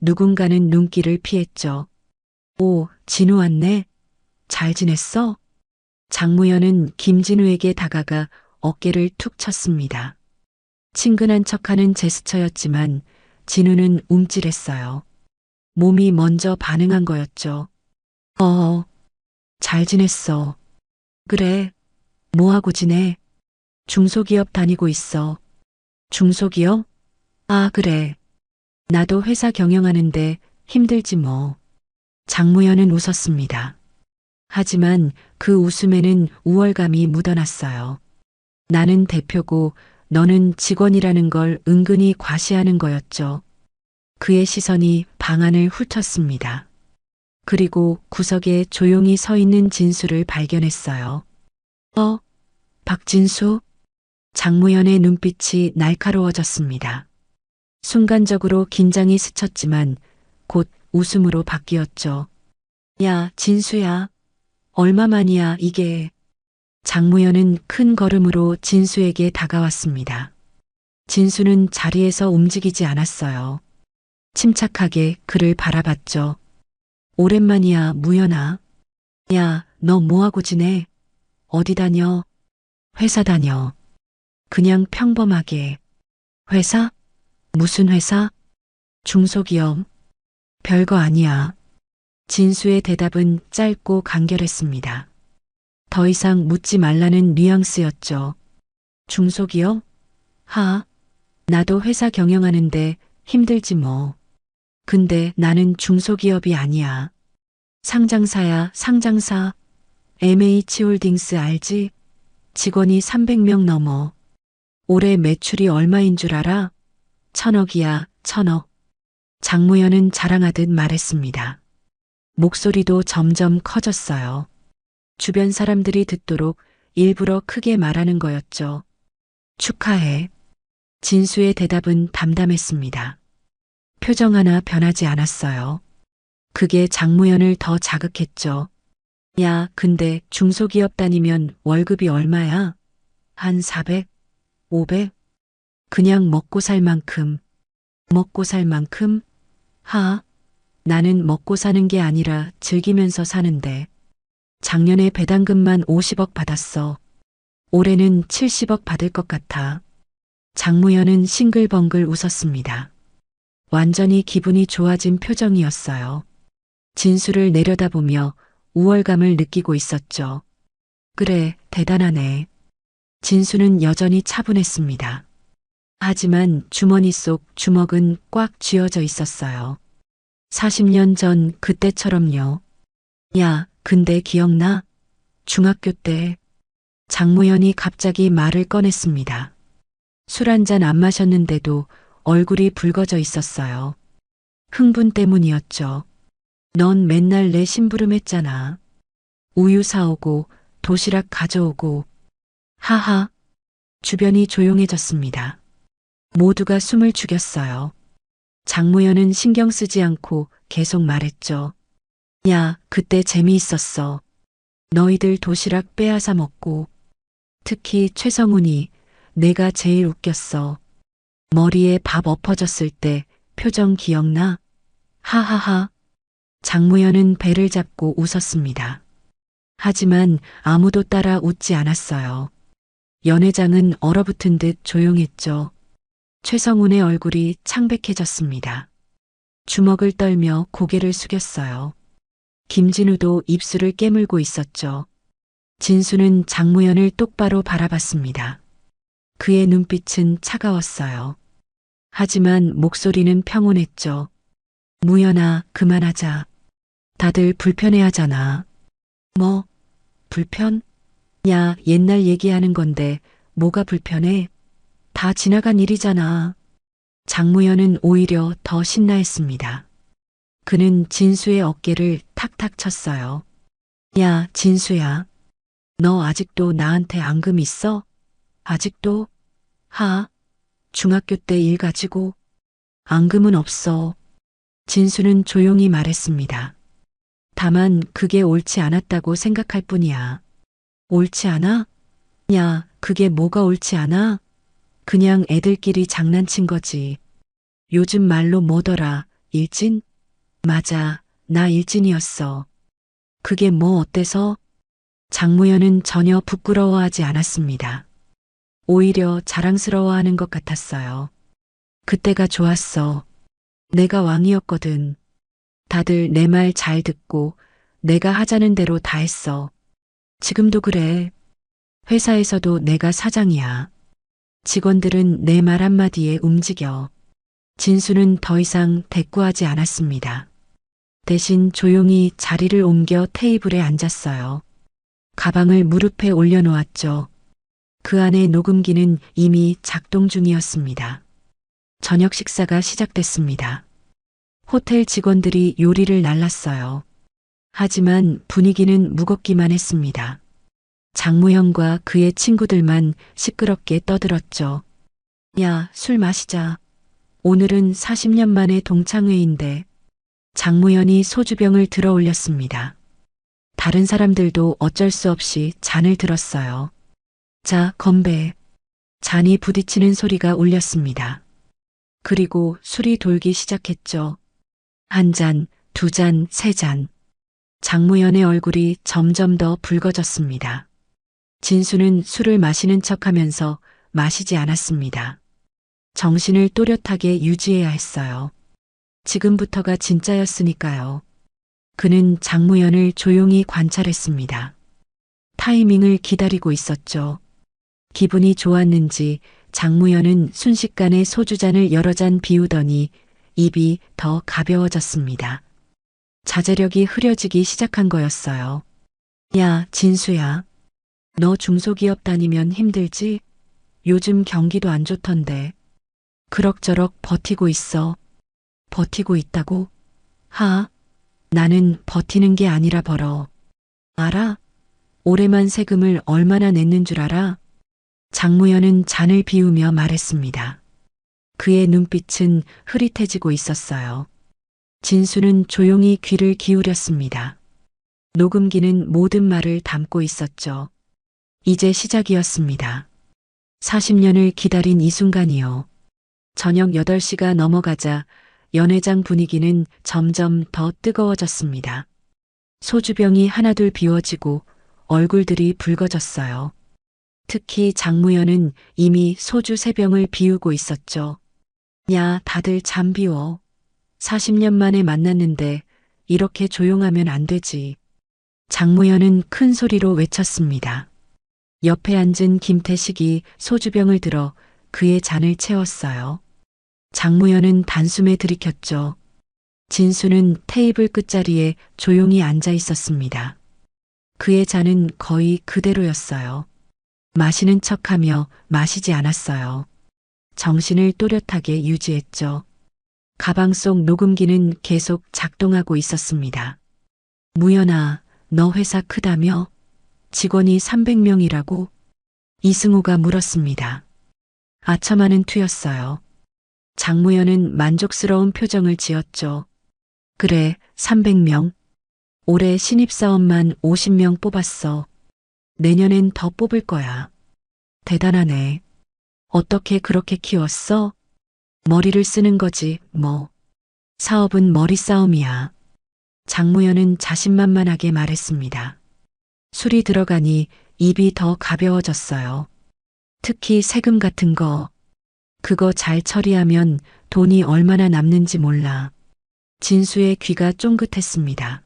누군가는 눈길을 피했죠. 오, 진우 왔네. 잘 지냈어? 장무현은 김진우에게 다가가 어깨를 툭 쳤습니다. 친근한 척하는 제스처였지만 진우는 움찔했어요. 몸이 먼저 반응한 거였죠. 잘 지냈어. 그래. 뭐하고 지내? 중소기업 다니고 있어. 중소기업? 아, 그래. 나도 회사 경영하는데 힘들지 뭐. 장무현은 웃었습니다. 하지만 그 웃음에는 우월감이 묻어났어요. 나는 대표고 너는 직원이라는 걸 은근히 과시하는 거였죠. 그의 시선이 방 안을 훑었습니다. 그리고 구석에 조용히 서 있는 진수를 발견했어요. 박진수? 장무현의 눈빛이 날카로워졌습니다. 순간적으로 긴장이 스쳤지만 곧 웃음으로 바뀌었죠. 야, 진수야. 얼마만이야, 이게. 장무현은 큰 걸음으로 진수에게 다가왔습니다. 진수는 자리에서 움직이지 않았어요. 침착하게 그를 바라봤죠. 오랜만이야, 무연아. 야, 너 뭐하고 지내? 어디 다녀? 회사 다녀. 그냥 평범하게. 회사? 무슨 회사? 중소기업. 별거 아니야. 진수의 대답은 짧고 간결했습니다. 더 이상 묻지 말라는 뉘앙스였죠. 중소기업? 나도 회사 경영하는데 힘들지 뭐. 근데 나는 중소기업이 아니야. 상장사야, 상장사. MH홀딩스 알지? 직원이 300명 넘어. 올해 매출이 얼마인 줄 알아? 1,000억이야, 1,000억. 장무현은 자랑하듯 말했습니다. 목소리도 점점 커졌어요. 주변 사람들이 듣도록 일부러 크게 말하는 거였죠. 축하해. 진수의 대답은 담담했습니다. 표정 하나 변하지 않았어요. 그게 장무현을 더 자극했죠. 야, 근데 중소기업 다니면 월급이 얼마야? 한 400? 500? 그냥 먹고 살 만큼. 먹고 살 만큼? 나는 먹고 사는 게 아니라 즐기면서 사는데. 작년에 배당금만 50억 받았어. 올해는 70억 받을 것 같아. 장무현은 싱글벙글 웃었습니다. 완전히 기분이 좋아진 표정이었어요. 진수를 내려다보며 우월감을 느끼고 있었죠. 그래, 대단하네. 진수는 여전히 차분했습니다. 하지만 주머니 속 주먹은 꽉 쥐어져 있었어요. 40년 전 그때처럼요. 야, 근데 기억나? 중학교 때 장무현이 갑자기 말을 꺼냈습니다. 술 한 잔 안 마셨는데도 얼굴이 붉어져 있었어요. 흥분 때문이었죠. 넌 맨날 내 심부름했잖아. 우유 사오고 도시락 가져오고. 하하. 주변이 조용해졌습니다. 모두가 숨을 죽였어요. 장무현은 신경 쓰지 않고 계속 말했죠. 야, 그때 재미있었어. 너희들 도시락 빼앗아 먹고. 특히 최성훈이 내가 제일 웃겼어. 머리에 밥 엎어졌을 때 표정 기억나? 하하하. 장무현은 배를 잡고 웃었습니다. 하지만 아무도 따라 웃지 않았어요. 연회장은 얼어붙은 듯 조용했죠. 최성훈의 얼굴이 창백해졌습니다. 주먹을 떨며 고개를 숙였어요. 김진우도 입술을 깨물고 있었죠. 진수는 장무현을 똑바로 바라봤습니다. 그의 눈빛은 차가웠어요. 하지만 목소리는 평온했죠. 무연아, 그만하자. 다들 불편해하잖아. 뭐, 불편? 야, 옛날 얘기하는 건데 뭐가 불편해? 다 지나간 일이잖아. 장무현은 오히려 더 신나했습니다. 그는 진수의 어깨를 탁탁 쳤어요. 야, 진수야. 너 아직도 나한테 앙금 있어? 아직도? 중학교 때 일 가지고 앙금은 없어. 진수는 조용히 말했습니다. 다만 그게 옳지 않았다고 생각할 뿐이야. 옳지 않아? 야, 그게 뭐가 옳지 않아? 그냥 애들끼리 장난친 거지. 요즘 말로 뭐더라, 일진? 맞아, 나 일진이었어. 그게 뭐 어때서? 장무현은 전혀 부끄러워하지 않았습니다. 오히려 자랑스러워하는 것 같았어요. 그때가 좋았어. 내가 왕이었거든. 다들 내 말 잘 듣고 내가 하자는 대로 다 했어. 지금도 그래. 회사에서도 내가 사장이야. 직원들은 내 말 한마디에 움직여. 진수는 더 이상 대꾸하지 않았습니다. 대신 조용히 자리를 옮겨 테이블에 앉았어요. 가방을 무릎에 올려놓았죠. 그 안에 녹음기는 이미 작동 중이었습니다. 저녁 식사가 시작됐습니다. 호텔 직원들이 요리를 날랐어요. 하지만 분위기는 무겁기만 했습니다. 장무형과 그의 친구들만 시끄럽게 떠들었죠. 야, 술 마시자. 오늘은 40년 만에 동창회인데. 장무현이 소주병을 들어 올렸습니다. 다른 사람들도 어쩔 수 없이 잔을 들었어요. 자, 건배. 잔이 부딪히는 소리가 울렸습니다. 그리고 술이 돌기 시작했죠. 한 잔, 두 잔, 세 잔. 장무현의 얼굴이 점점 더 붉어졌습니다. 진수는 술을 마시는 척하면서 마시지 않았습니다. 정신을 또렷하게 유지해야 했어요. 지금부터가 진짜였으니까요. 그는 장무현을 조용히 관찰했습니다. 타이밍을 기다리고 있었죠. 기분이 좋았는지 장무현은 순식간에 소주잔을 여러 잔 비우더니 입이 더 가벼워졌습니다. 자제력이 흐려지기 시작한 거였어요. 야, 진수야. 너 중소기업 다니면 힘들지? 요즘 경기도 안 좋던데. 그럭저럭 버티고 있어. 버티고 있다고? 하, 나는 버티는 게 아니라 벌어. 알아? 올해만 세금을 얼마나 냈는 줄 알아? 장무현은 잔을 비우며 말했습니다. 그의 눈빛은 흐릿해지고 있었어요. 진수는 조용히 귀를 기울였습니다. 녹음기는 모든 말을 담고 있었죠. 이제 시작이었습니다. 40년을 기다린 이 순간이요. 저녁 8시가 넘어가자 연회장 분위기는 점점 더 뜨거워졌습니다. 소주병이 하나둘 비워지고 얼굴들이 붉어졌어요. 특히 장무현은 이미 소주 3병을 비우고 있었죠. 야, 다들 잠 비워. 40년 만에 만났는데 이렇게 조용하면 안 되지. 장무현은 큰 소리로 외쳤습니다. 옆에 앉은 김태식이 소주병을 들어 그의 잔을 채웠어요. 장무현은 단숨에 들이켰죠. 진수는 테이블 끝자리에 조용히 앉아 있었습니다. 그의 잔은 거의 그대로였어요. 마시는 척하며 마시지 않았어요. 정신을 또렷하게 유지했죠. 가방 속 녹음기는 계속 작동하고 있었습니다. 무연아, 너 회사 크다며? 직원이 300명이라고? 이승우가 물었습니다. 아첨하는 투였어요. 장무현은 만족스러운 표정을 지었죠. 그래, 300명. 올해 신입사원만 50명 뽑았어. 내년엔 더 뽑을 거야. 대단하네. 어떻게 그렇게 키웠어? 머리를 쓰는 거지, 뭐. 사업은 머리 싸움이야. 장무현은 자신만만하게 말했습니다. 술이 들어가니 입이 더 가벼워졌어요. 특히 세금 같은 거. 그거 잘 처리하면 돈이 얼마나 남는지 몰라. 진수의 귀가 쫑긋했습니다.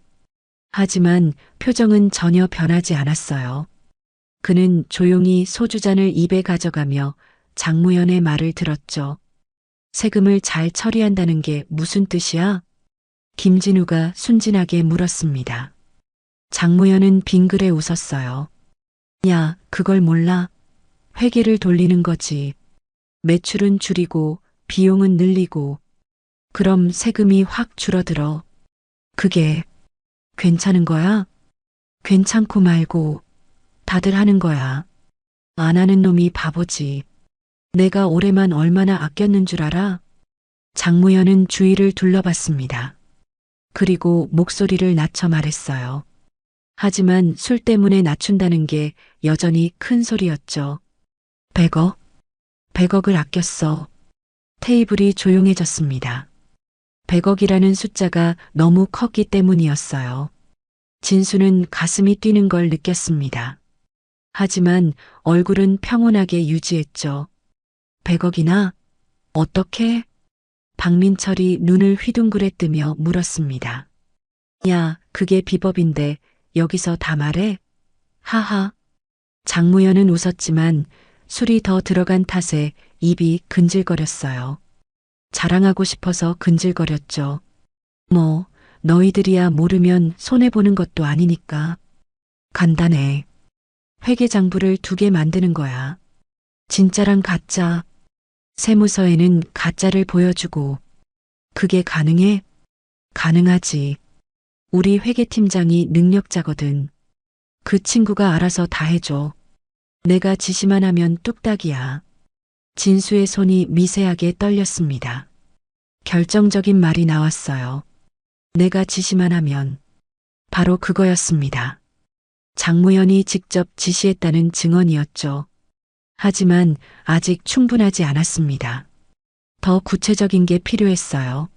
하지만 표정은 전혀 변하지 않았어요. 그는 조용히 소주잔을 입에 가져가며 장무현의 말을 들었죠. 세금을 잘 처리한다는 게 무슨 뜻이야? 김진우가 순진하게 물었습니다. 장무현은 빙그레 웃었어요. 야, 그걸 몰라? 회계를 돌리는 거지. 매출은 줄이고 비용은 늘리고 그럼 세금이 확 줄어들어. 그게 괜찮은 거야? 괜찮고 말고 다들 하는 거야. 안 하는 놈이 바보지. 내가 올해만 얼마나 아꼈는 줄 알아? 장무현은 주위를 둘러봤습니다. 그리고 목소리를 낮춰 말했어요. 하지만 술 때문에 낮춘다는 게 여전히 큰 소리였죠. 100억? 100억을 아꼈어. 테이블이 조용해졌습니다. 100억이라는 숫자가 너무 컸기 때문이었어요. 진수는 가슴이 뛰는 걸 느꼈습니다. 하지만 얼굴은 평온하게 유지했죠. 100억이나? 어떻게? 박민철이 눈을 휘둥그레 뜨며 물었습니다. 야, 그게 비법인데 여기서 다 말해? 하하. 장무현은 웃었지만 술이 더 들어간 탓에 입이 근질거렸어요. 자랑하고 싶어서 근질거렸죠. 뭐, 너희들이야 모르면 손해보는 것도 아니니까. 간단해. 회계장부를 2개 만드는 거야. 진짜랑 가짜. 세무서에는 가짜를 보여주고. 그게 가능해? 가능하지. 우리 회계팀장이 능력자거든. 그 친구가 알아서 다 해줘. 내가 지시만 하면 뚝딱이야. 진수의 손이 미세하게 떨렸습니다. 결정적인 말이 나왔어요. 내가 지시만 하면. 바로 그거였습니다. 장무현이 직접 지시했다는 증언이었죠. 하지만 아직 충분하지 않았습니다. 더 구체적인 게 필요했어요.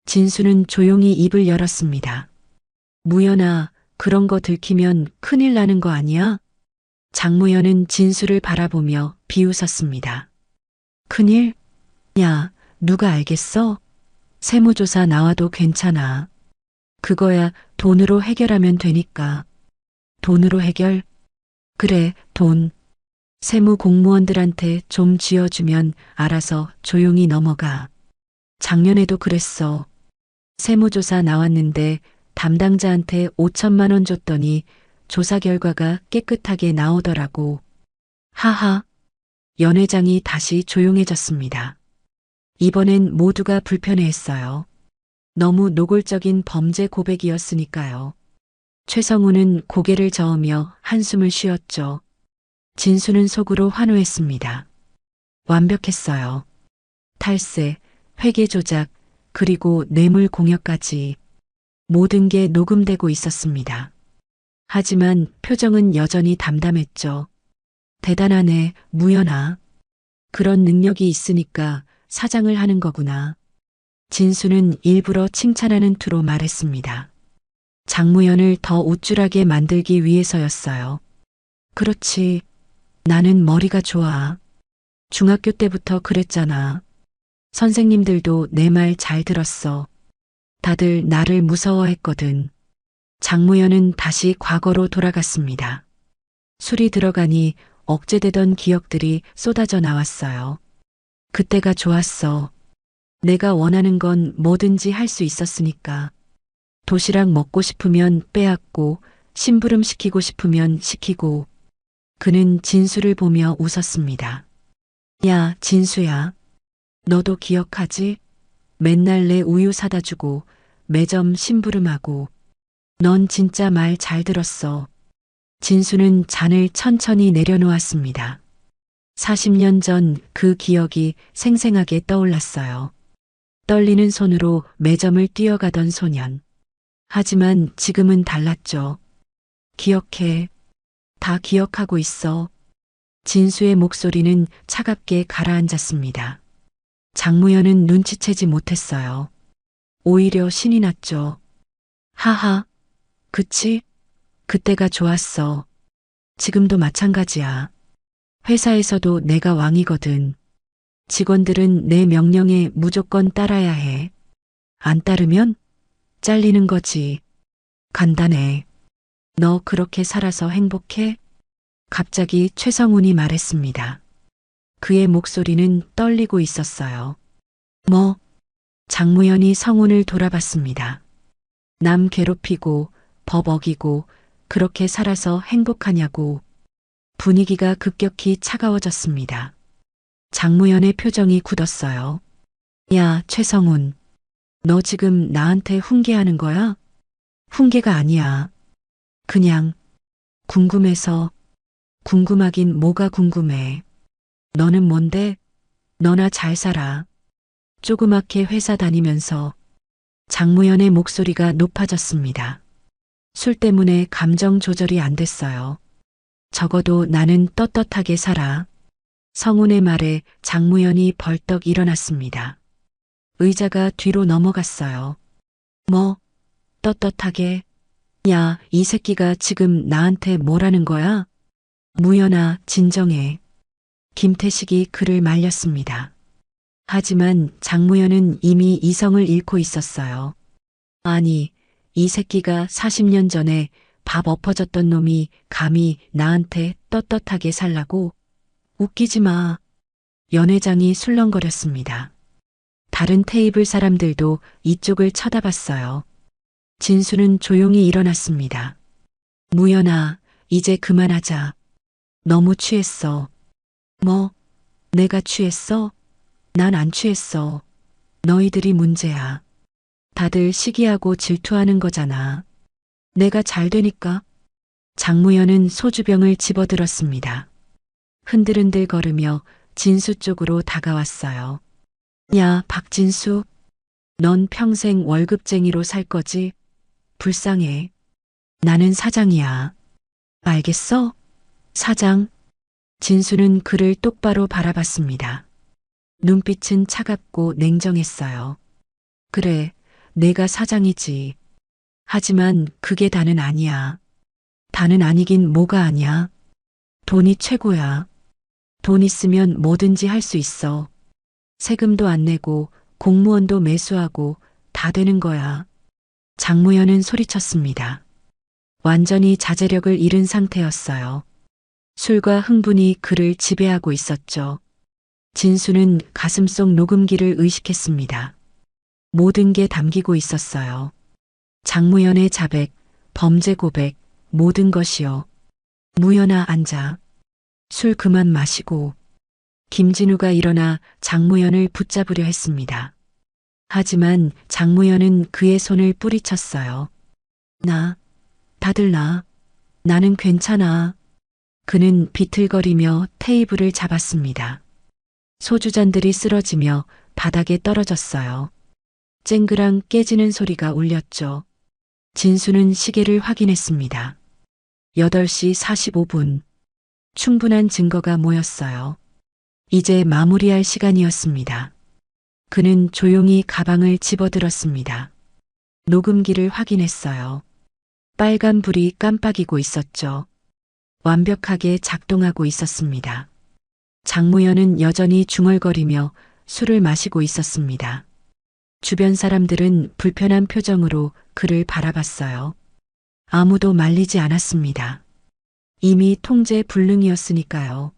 진수는 조용히 입을 열었습니다. 무연아, 그런 거 들키면 큰일 나는 거 아니야? 장무현은 진수를 바라보며 비웃었습니다. 큰일? 야, 누가 알겠어? 세무조사 나와도 괜찮아. 그거야 돈으로 해결하면 되니까. 돈으로 해결? 그래, 돈. 세무 공무원들한테 좀 쥐어주면 알아서 조용히 넘어가. 작년에도 그랬어. 세무조사 나왔는데 담당자한테 5천만 원 줬더니 조사 결과가 깨끗하게 나오더라고. 하하. 연 회장이 다시 조용해졌습니다. 이번엔 모두가 불편해했어요. 너무 노골적인 범죄 고백이었으니까요. 최성우는 고개를 저으며 한숨을 쉬었죠. 진수는 속으로 환호했습니다. 완벽했어요. 탈세, 회계 조작, 그리고 뇌물 공여까지 모든 게 녹음되고 있었습니다. 하지만 표정은 여전히 담담했죠. 대단하네, 무연아. 그런 능력이 있으니까 사장을 하는 거구나. 진수는 일부러 칭찬하는 투로 말했습니다. 장무현을 더 우쭐하게 만들기 위해서였어요. 그렇지. 나는 머리가 좋아. 중학교 때부터 그랬잖아. 선생님들도 내 말 잘 들었어. 다들 나를 무서워했거든. 장무현은 다시 과거로 돌아갔습니다. 술이 들어가니 억제되던 기억들이 쏟아져 나왔어요. 그때가 좋았어. 내가 원하는 건 뭐든지 할 수 있었으니까. 도시락 먹고 싶으면 빼앗고, 심부름 시키고 싶으면 시키고. 그는 진수를 보며 웃었습니다. 야, 진수야. 너도 기억하지? 맨날 내 우유 사다 주고, 매점 심부름하고. 넌 진짜 말 잘 들었어. 진수는 잔을 천천히 내려놓았습니다. 40년 전 그 기억이 생생하게 떠올랐어요. 떨리는 손으로 매점을 뛰어가던 소년. 하지만 지금은 달랐죠. 기억해. 다 기억하고 있어. 진수의 목소리는 차갑게 가라앉았습니다. 장무현은 눈치채지 못했어요. 오히려 신이 났죠. 하하. 그치? 그때가 좋았어. 지금도 마찬가지야. 회사에서도 내가 왕이거든. 직원들은 내 명령에 무조건 따라야 해. 안 따르면 잘리는 거지. 간단해. 너 그렇게 살아서 행복해? 갑자기 최성훈이 말했습니다. 그의 목소리는 떨리고 있었어요. 뭐? 장무현이 성훈을 돌아봤습니다. 남 괴롭히고 법 어기고 그렇게 살아서 행복하냐고. 분위기가 급격히 차가워졌습니다. 장무현의 표정이 굳었어요. 야, 최성훈. 너 지금 나한테 훈계하는 거야? 훈계가 아니야. 그냥 궁금해서. 궁금하긴 뭐가 궁금해. 너는 뭔데? 너나 잘 살아. 조그맣게 회사 다니면서 장무연의 목소리가 높아졌습니다. 술 때문에 감정 조절이 안 됐어요. 적어도 나는 떳떳하게 살아. 성운의 말에 장무연이 벌떡 일어났습니다. 의자가 뒤로 넘어갔어요. 뭐, 떳떳하게? 야, 이 새끼가 지금 나한테 뭐라는 거야? 무연아, 진정해. 김태식이 그를 말렸습니다. 하지만 장무연은 이미 이성을 잃고 있었어요. 아니, 이 새끼가 40년 전에 밥 엎어졌던 놈이 감히 나한테 떳떳하게 살라고? 웃기지 마. 연회장이 술렁거렸습니다. 다른 테이블 사람들도 이쪽을 쳐다봤어요. 진수는 조용히 일어났습니다. 무연아, 이제 그만하자. 너무 취했어. 뭐, 내가 취했어? 난 안 취했어. 너희들이 문제야. 다들 시기하고 질투하는 거잖아. 내가 잘 되니까. 장무연은 소주병을 집어들었습니다. 흔들흔들 걸으며 진수 쪽으로 다가왔어요. 야, 박진수. 넌 평생 월급쟁이로 살 거지? 불쌍해. 나는 사장이야. 알겠어? 사장. 진수는 그를 똑바로 바라봤습니다. 눈빛은 차갑고 냉정했어요. 그래, 내가 사장이지. 하지만 그게 다는 아니야. 다는 아니긴 뭐가 아니야. 돈이 최고야. 돈 있으면 뭐든지 할 수 있어. 세금도 안 내고 공무원도 매수하고 다 되는 거야. 장무연은 소리쳤습니다. 완전히 자제력을 잃은 상태였어요. 술과 흥분이 그를 지배하고 있었죠. 진수는 가슴속 녹음기를 의식했습니다. 모든 게 담기고 있었어요. 장무연의 자백, 범죄 고백, 모든 것이요. 무연아, 앉아. 술 그만 마시고. 김진우가 일어나 장무연을 붙잡으려 했습니다. 하지만 장무연은 그의 손을 뿌리쳤어요. 다들 나는 괜찮아. 그는 비틀거리며 테이블을 잡았습니다. 소주잔들이 쓰러지며 바닥에 떨어졌어요. 쨍그랑 깨지는 소리가 울렸죠. 진수는 시계를 확인했습니다. 8시 45분. 충분한 증거가 모였어요. 이제 마무리할 시간이었습니다. 그는 조용히 가방을 집어들었습니다. 녹음기를 확인했어요. 빨간 불이 깜빡이고 있었죠. 완벽하게 작동하고 있었습니다. 장무연은 여전히 중얼거리며 술을 마시고 있었습니다. 주변 사람들은 불편한 표정으로 그를 바라봤어요. 아무도 말리지 않았습니다. 이미 통제 불능이었으니까요.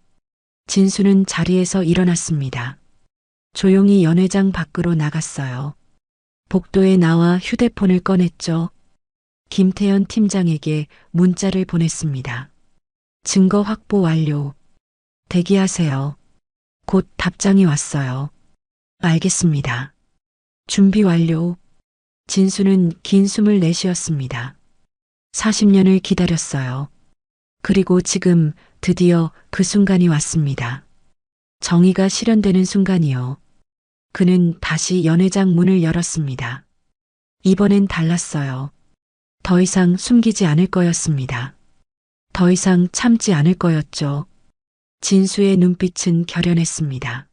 진수는 자리에서 일어났습니다. 조용히 연회장 밖으로 나갔어요. 복도에 나와 휴대폰을 꺼냈죠. 김태현 팀장에게 문자를 보냈습니다. 증거 확보 완료. 대기하세요. 곧 답장이 왔어요. 알겠습니다. 준비 완료. 진수는 긴 숨을 내쉬었습니다. 40년을 기다렸어요. 그리고 지금 드디어 그 순간이 왔습니다. 정의가 실현되는 순간이요. 그는 다시 연회장 문을 열었습니다. 이번엔 달랐어요. 더 이상 숨기지 않을 거였습니다. 더 이상 참지 않을 거였죠. 진수의 눈빛은 결연했습니다.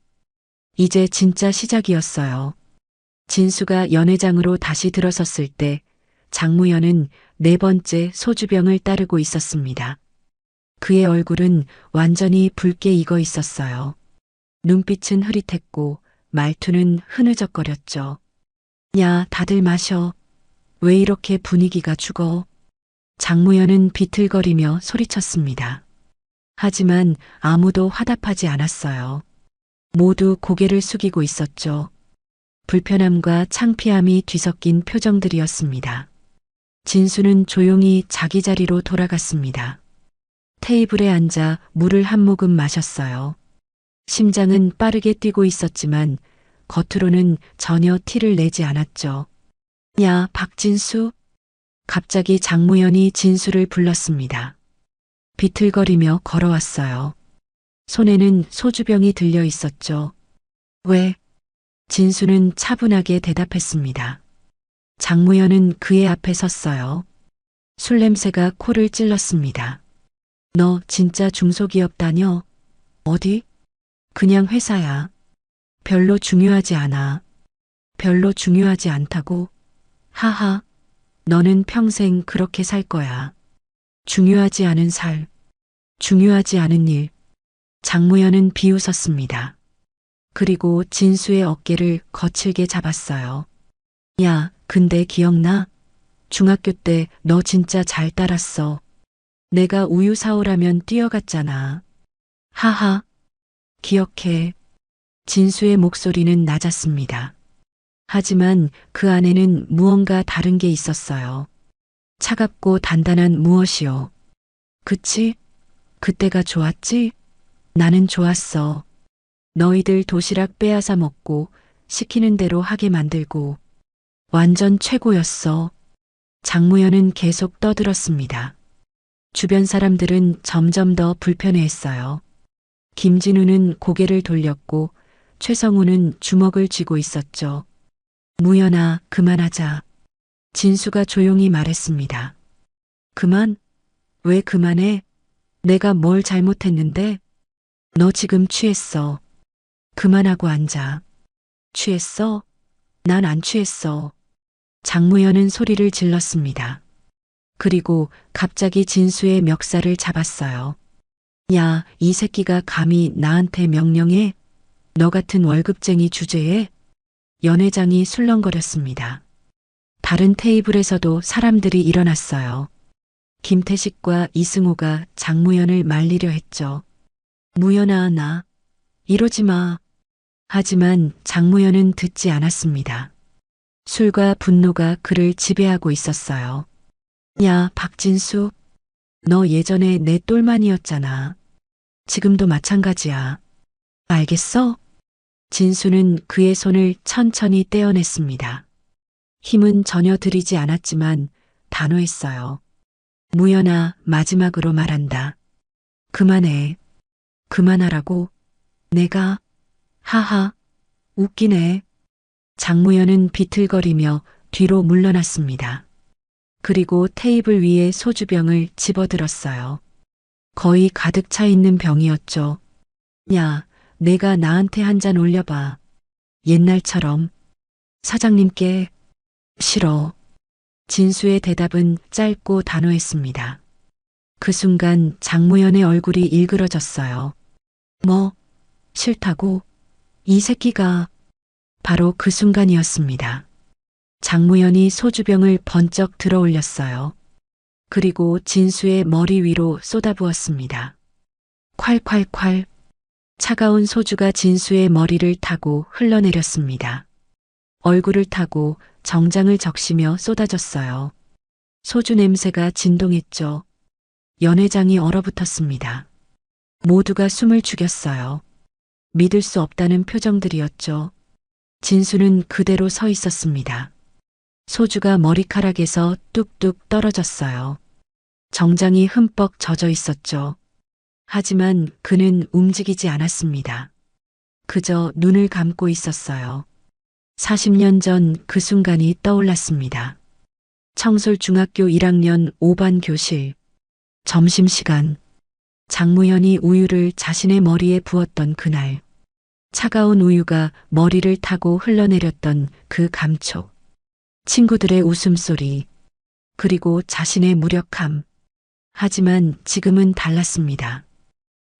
이제 진짜 시작이었어요. 진수가 연회장으로 다시 들어섰을 때 장무연은 4번째 소주병을 따르고 있었습니다. 그의 얼굴은 완전히 붉게 익어 있었어요. 눈빛은 흐릿했고 말투는 흐느적거렸죠. 야, 다들 마셔. 왜 이렇게 분위기가 죽어? 장무연은 비틀거리며 소리쳤습니다. 하지만 아무도 화답하지 않았어요. 모두 고개를 숙이고 있었죠. 불편함과 창피함이 뒤섞인 표정들이었습니다. 진수는 조용히 자기 자리로 돌아갔습니다. 테이블에 앉아 물을 한 모금 마셨어요. 심장은 빠르게 뛰고 있었지만 겉으로는 전혀 티를 내지 않았죠. 야, 박진수. 갑자기 장무연이 진수를 불렀습니다. 비틀거리며 걸어왔어요. 손에는 소주병이 들려 있었죠. 왜? 진수는 차분하게 대답했습니다. 장무현은 그의 앞에 섰어요. 술 냄새가 코를 찔렀습니다. 너 진짜 중소기업 다녀? 어디? 그냥 회사야. 별로 중요하지 않아. 별로 중요하지 않다고? 하하. 너는 평생 그렇게 살 거야. 중요하지 않은 살. 중요하지 않은 일. 장무현은 비웃었습니다. 그리고 진수의 어깨를 거칠게 잡았어요. 야, 근데 기억나? 중학교 때 너 진짜 잘 따랐어. 내가 우유 사오라면 뛰어갔잖아. 하하. 기억해. 진수의 목소리는 낮았습니다. 하지만 그 안에는 무언가 다른 게 있었어요. 차갑고 단단한 무엇이요. 그치? 그때가 좋았지? 나는 좋았어. 너희들 도시락 빼앗아 먹고 시키는 대로 하게 만들고 완전 최고였어. 장무현은 계속 떠들었습니다. 주변 사람들은 점점 더 불편해했어요. 김진우는 고개를 돌렸고 최성우는 주먹을 쥐고 있었죠. 무연아, 그만하자. 진수가 조용히 말했습니다. 그만? 왜 그만해? 내가 뭘 잘못했는데? 너 지금 취했어. 그만하고 앉아. 취했어? 난 안 취했어. 장무현은 소리를 질렀습니다. 그리고 갑자기 진수의 멱살을 잡았어요. 야, 이 새끼가 감히 나한테 명령해? 너 같은 월급쟁이 주제에? 연회장이 술렁거렸습니다. 다른 테이블에서도 사람들이 일어났어요. 김태식과 이승호가 장무현을 말리려 했죠. 무연아, 나 이러지 마. 하지만 장무현은 듣지 않았습니다. 술과 분노가 그를 지배하고 있었어요. 야, 박진수. 너 예전에 내 똘만이었잖아. 지금도 마찬가지야. 알겠어? 진수는 그의 손을 천천히 떼어냈습니다. 힘은 전혀 들이지 않았지만 단호했어요. 무연아, 마지막으로 말한다. 그만해. 그만하라고. 내가. 하하. 웃기네. 장무현은 비틀거리며 뒤로 물러났습니다. 그리고 테이블 위에 소주병을 집어들었어요. 거의 가득 차 있는 병이었죠. 야, 내가 나한테 한 잔 올려봐. 옛날처럼. 사장님께. 싫어. 진수의 대답은 짧고 단호했습니다. 그 순간 장무현의 얼굴이 일그러졌어요. 뭐? 싫다고? 이 새끼가. 바로 그 순간이었습니다. 장무현이 소주병을 번쩍 들어 올렸어요. 그리고 진수의 머리 위로 쏟아부었습니다. 콸콸콸. 차가운 소주가 진수의 머리를 타고 흘러내렸습니다. 얼굴을 타고 정장을 적시며 쏟아졌어요. 소주 냄새가 진동했죠. 연회장이 얼어붙었습니다. 모두가 숨을 죽였어요. 믿을 수 없다는 표정들이었죠. 진수는 그대로 서 있었습니다. 소주가 머리카락에서 뚝뚝 떨어졌어요. 정장이 흠뻑 젖어 있었죠. 하지만 그는 움직이지 않았습니다. 그저 눈을 감고 있었어요. 40년 전 그 순간이 떠올랐습니다. 청솔 중학교 1학년 5반 교실. 점심시간. 장무현이 우유를 자신의 머리에 부었던 그날. 차가운 우유가 머리를 타고 흘러내렸던 그 감촉. 친구들의 웃음소리. 그리고 자신의 무력함. 하지만 지금은 달랐습니다.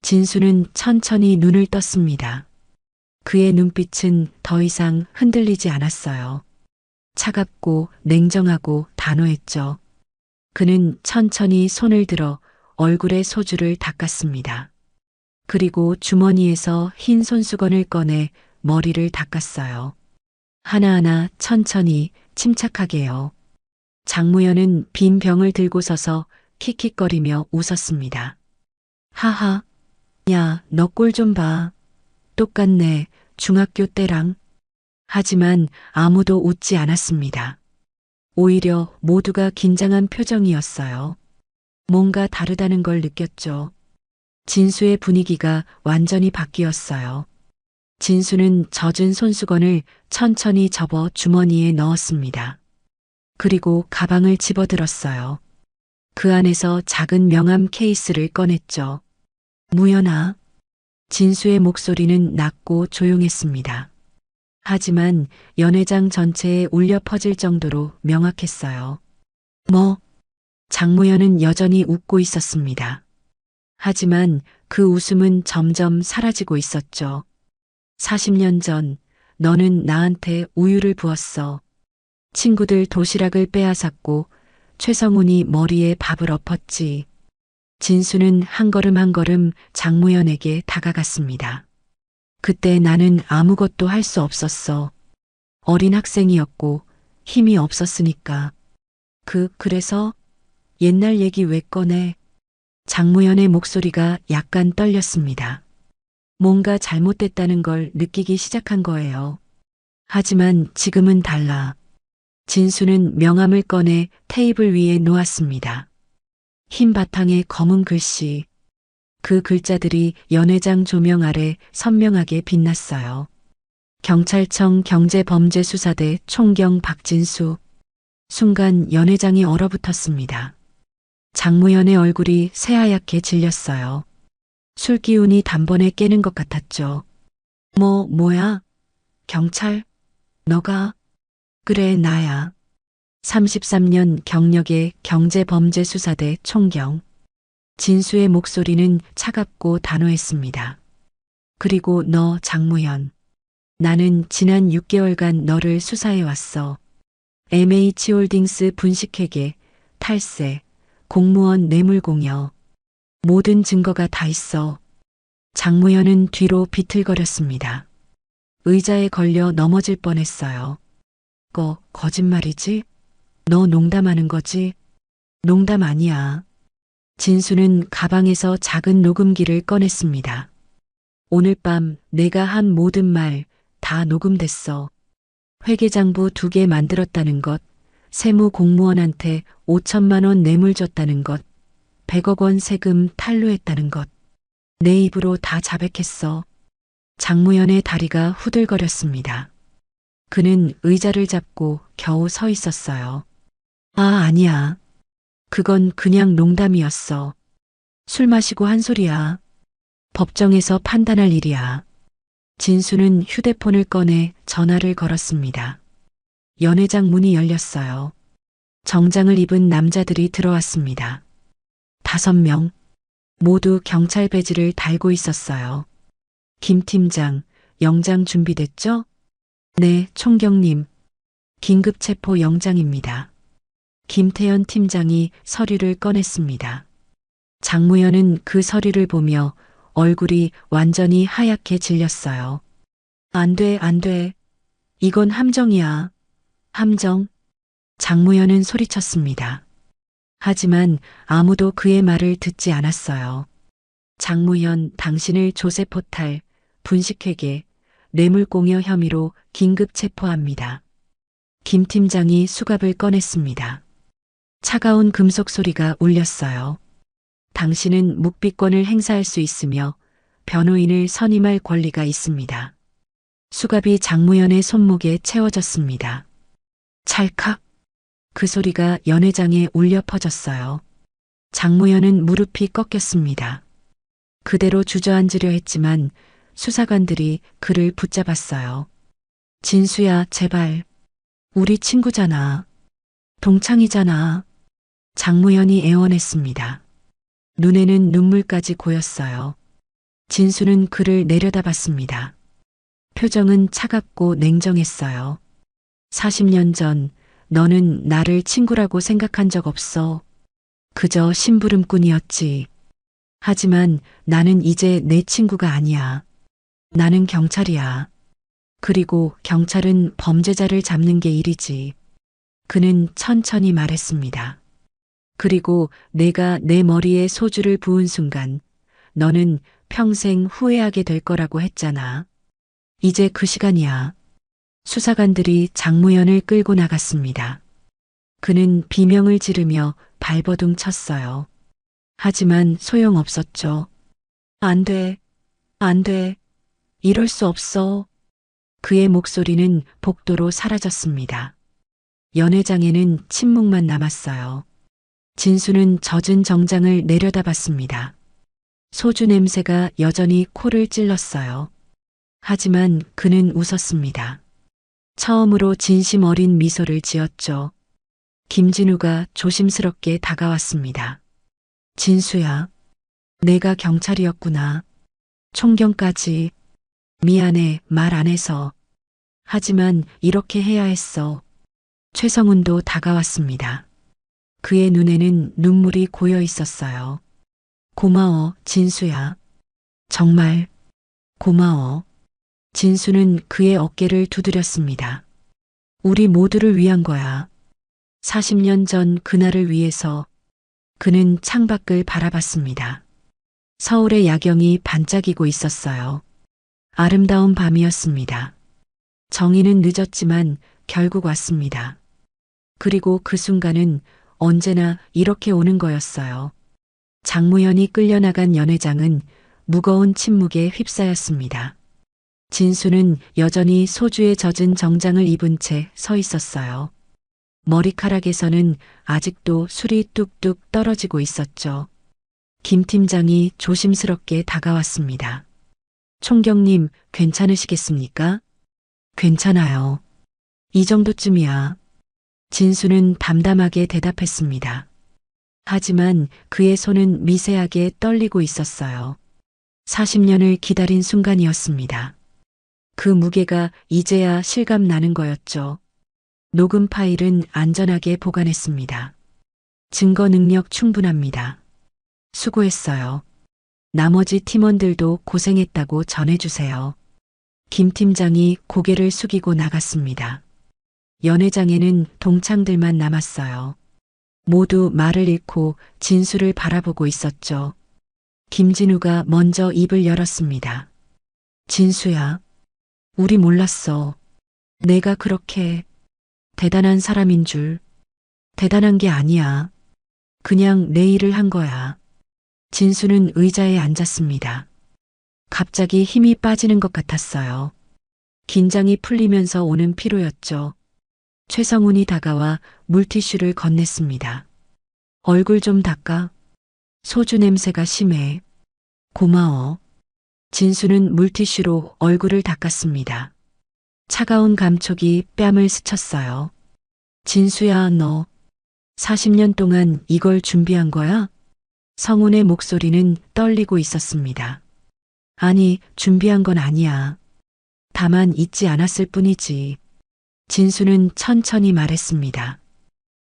진수는 천천히 눈을 떴습니다. 그의 눈빛은 더 이상 흔들리지 않았어요. 차갑고 냉정하고 단호했죠. 그는 천천히 손을 들어 얼굴에 소주를 닦았습니다. 그리고 주머니에서 흰 손수건을 꺼내 머리를 닦았어요. 하나하나 천천히 침착하게요. 장무현은 빈 병을 들고 서서 킥킥거리며 웃었습니다. 하하. 야, 너 꼴 좀 봐. 똑같네, 중학교 때랑. 하지만 아무도 웃지 않았습니다. 오히려 모두가 긴장한 표정이었어요. 뭔가 다르다는 걸 느꼈죠. 진수의 분위기가 완전히 바뀌었어요. 진수는 젖은 손수건을 천천히 접어 주머니에 넣었습니다. 그리고 가방을 집어들었어요. 그 안에서 작은 명함 케이스를 꺼냈죠. 무연아. 진수의 목소리는 낮고 조용했습니다. 하지만 연회장 전체에 울려 퍼질 정도로 명확했어요. 뭐? 장무현은 여전히 웃고 있었습니다. 하지만 그 웃음은 점점 사라지고 있었죠. 40년 전 너는 나한테 우유를 부었어. 친구들 도시락을 빼앗았고 최성훈이 머리에 밥을 엎었지. 진수는 한 걸음 한 걸음 장무현에게 다가갔습니다. 그때 나는 아무것도 할 수 없었어. 어린 학생이었고 힘이 없었으니까. 그래서 옛날 얘기 왜 꺼내? 장무현의 목소리가 약간 떨렸습니다. 뭔가 잘못됐다는 걸 느끼기 시작한 거예요. 하지만 지금은 달라. 진수는 명함을 꺼내 테이블 위에 놓았습니다. 흰 바탕에 검은 글씨. 그 글자들이 연회장 조명 아래 선명하게 빛났어요. 경찰청 경제범죄수사대 총경 박진수. 순간 연회장이 얼어붙었습니다. 장무현의 얼굴이 새하얗게 질렸어요. 술 기운이 단번에 깨는 것 같았죠. 뭐야? 경찰? 너가? 그래, 나야. 33년 경력의 경제범죄수사대 총경. 진수의 목소리는 차갑고 단호했습니다. 그리고 너, 장무현. 나는 지난 6개월간 너를 수사해왔어. MH홀딩스 분식회계, 탈세, 공무원 뇌물공여. 모든 증거가 다 있어. 장무현은 뒤로 비틀거렸습니다. 의자에 걸려 넘어질 뻔했어요. 거짓말이지? 너 농담하는 거지? 농담 아니야. 진수는 가방에서 작은 녹음기를 꺼냈습니다. 오늘 밤 내가 한 모든 말 다 녹음됐어. 회계장부 2개 만들었다는 것, 세무 공무원한테 5천만 원 뇌물 줬다는 것, 100억 원 세금 탈루했다는 것. 내 입으로 다 자백했어. 장무현의 다리가 후들거렸습니다. 그는 의자를 잡고 겨우 서 있었어요. 아니야. 그건 그냥 농담이었어. 술 마시고 한 소리야. 법정에서 판단할 일이야. 진수는 휴대폰을 꺼내 전화를 걸었습니다. 연회장 문이 열렸어요. 정장을 입은 남자들이 들어왔습니다. 5명. 모두 경찰 배지를 달고 있었어요. 김 팀장, 영장 준비됐죠? 네, 총경님. 긴급 체포 영장입니다. 김태현 팀장이 서류를 꺼냈습니다. 장무현은 그 서류를 보며 얼굴이 완전히 하얗게 질렸어요. 안 돼. 이건 함정이야. 함정? 장무현은 소리쳤습니다. 하지만 아무도 그의 말을 듣지 않았어요. 장무현, 당신을 조세포탈, 분식회계, 뇌물공여 혐의로 긴급 체포합니다. 김 팀장이 수갑을 꺼냈습니다. 차가운 금속 소리가 울렸어요. 당신은 묵비권을 행사할 수 있으며 변호인을 선임할 권리가 있습니다. 수갑이 장무현의 손목에 채워졌습니다. 찰칵. 그 소리가 연회장에 울려 퍼졌어요. 장무현은 무릎이 꺾였습니다. 그대로 주저앉으려 했지만 수사관들이 그를 붙잡았어요. 진수야, 제발. 우리 친구잖아. 동창이잖아. 장무현이 애원했습니다. 눈에는 눈물까지 고였어요. 진수는 그를 내려다봤습니다. 표정은 차갑고 냉정했어요. 40년 전 너는 나를 친구라고 생각한 적 없어. 그저 심부름꾼이었지. 하지만 나는 이제 내 친구가 아니야. 나는 경찰이야. 그리고 경찰은 범죄자를 잡는 게 일이지. 그는 천천히 말했습니다. 그리고 내가 내 머리에 소주를 부은 순간 너는 평생 후회하게 될 거라고 했잖아. 이제 그 시간이야. 수사관들이 장무현을 끌고 나갔습니다. 그는 비명을 지르며 발버둥 쳤어요. 하지만 소용없었죠. 안 돼. 이럴 수 없어. 그의 목소리는 복도로 사라졌습니다. 연회장에는 침묵만 남았어요. 진수는 젖은 정장을 내려다봤습니다. 소주 냄새가 여전히 코를 찔렀어요. 하지만 그는 웃었습니다. 처음으로 진심 어린 미소를 지었죠. 김진우가 조심스럽게 다가왔습니다. 진수야, 내가 경찰이었구나. 총경까지. 미안해, 말 안 해서. 하지만 이렇게 해야 했어. 최성훈도 다가왔습니다. 그의 눈에는 눈물이 고여 있었어요. 고마워, 진수야. 정말 고마워. 진수는 그의 어깨를 두드렸습니다. 우리 모두를 위한 거야. 40년 전 그날을 위해서. 그는 창밖을 바라봤습니다. 서울의 야경이 반짝이고 있었어요. 아름다운 밤이었습니다. 정의는 늦었지만 결국 왔습니다. 그리고 그 순간은 언제나 이렇게 오는 거였어요. 장무현이 끌려나간 연회장은 무거운 침묵에 휩싸였습니다. 진수는 여전히 소주에 젖은 정장을 입은 채 서 있었어요. 머리카락에서는 아직도 술이 뚝뚝 떨어지고 있었죠. 김 팀장이 조심스럽게 다가왔습니다. 총경님, 괜찮으시겠습니까? 괜찮아요. 이 정도쯤이야. 진수는 담담하게 대답했습니다. 하지만 그의 손은 미세하게 떨리고 있었어요. 40년을 기다린 순간이었습니다. 그 무게가 이제야 실감 나는 거였죠. 녹음 파일은 안전하게 보관했습니다. 증거 능력 충분합니다. 수고했어요. 나머지 팀원들도 고생했다고 전해주세요. 김 팀장이 고개를 숙이고 나갔습니다. 연회장에는 동창들만 남았어요. 모두 말을 잃고 진수를 바라보고 있었죠. 김진우가 먼저 입을 열었습니다. 진수야, 우리 몰랐어. 내가 그렇게 대단한 사람인 줄. 대단한 게 아니야. 그냥 내 일을 한 거야. 진수는 의자에 앉았습니다. 갑자기 힘이 빠지는 것 같았어요. 긴장이 풀리면서 오는 피로였죠. 최성훈이 다가와 물티슈를 건넸습니다. 얼굴 좀 닦아. 소주 냄새가 심해. 고마워. 진수는 물티슈로 얼굴을 닦았습니다. 차가운 감촉이 뺨을 스쳤어요. 진수야, 너 40년 동안 이걸 준비한 거야? 성훈의 목소리는 떨리고 있었습니다. 아니, 준비한 건 아니야. 다만 잊지 않았을 뿐이지. 진수는 천천히 말했습니다.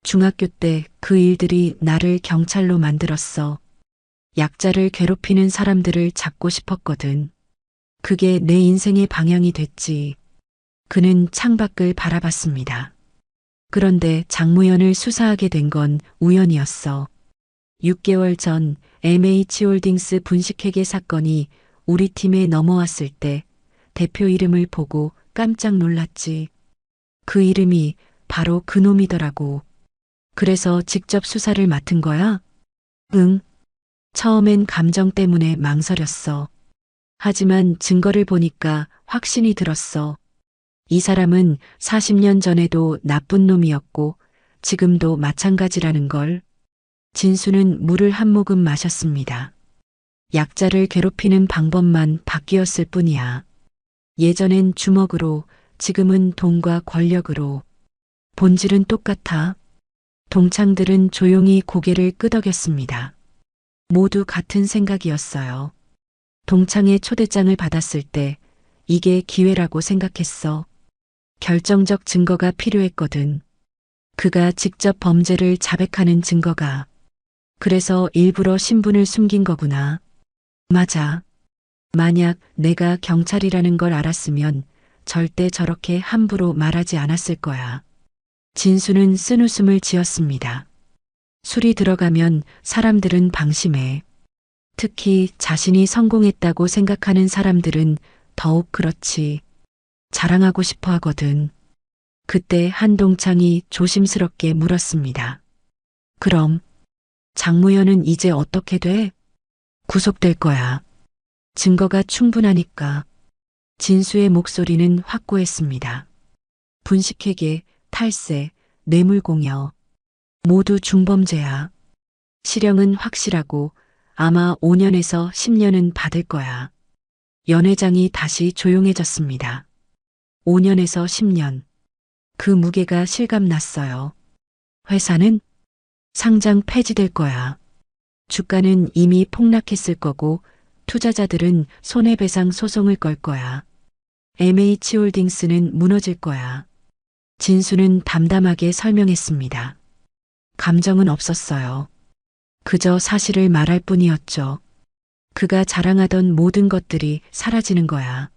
중학교 때 그 일들이 나를 경찰로 만들었어. 약자를 괴롭히는 사람들을 잡고 싶었거든. 그게 내 인생의 방향이 됐지. 그는 창밖을 바라봤습니다. 그런데 장무현을 수사하게 된 건 우연이었어. 6개월 전 MH홀딩스 분식회계 사건이 우리 팀에 넘어왔을 때 대표 이름을 보고 깜짝 놀랐지. 그 이름이 바로 그 놈이더라고. 그래서 직접 수사를 맡은 거야? 응. 처음엔 감정 때문에 망설였어. 하지만 증거를 보니까 확신이 들었어. 이 사람은 40년 전에도 나쁜 놈이었고 지금도 마찬가지라는 걸. 진수는 물을 한 모금 마셨습니다. 약자를 괴롭히는 방법만 바뀌었을 뿐이야. 예전엔 주먹으로, 지금은 돈과 권력으로. 본질은 똑같아. 동창들은 조용히 고개를 끄덕였습니다. 모두 같은 생각이었어요. 동창의 초대장을 받았을 때 이게 기회라고 생각했어. 결정적 증거가 필요했거든. 그가 직접 범죄를 자백하는 증거가. 그래서 일부러 신분을 숨긴 거구나. 맞아. 만약 내가 경찰이라는 걸 알았으면 절대 저렇게 함부로 말하지 않았을 거야. 진수는 쓴웃음을 지었습니다. 술이 들어가면 사람들은 방심해. 특히 자신이 성공했다고 생각하는 사람들은 더욱 그렇지. 자랑하고 싶어 하거든. 그때 한 동창이 조심스럽게 물었습니다. 그럼 장무현은 이제 어떻게 돼? 구속될 거야. 증거가 충분하니까. 진수의 목소리는 확고했습니다. 분식회계, 탈세, 뇌물공여. 모두 중범죄야. 실형은 확실하고 아마 5년에서 10년은 받을 거야. 연 회장이 다시 조용해졌습니다. 5년에서 10년. 그 무게가 실감났어요. 회사는 상장 폐지될 거야. 주가는 이미 폭락했을 거고 투자자들은 손해배상 소송을 걸 거야. MH홀딩스는 무너질 거야. 진수는 담담하게 설명했습니다. 감정은 없었어요. 그저 사실을 말할 뿐이었죠. 그가 자랑하던 모든 것들이 사라지는 거야.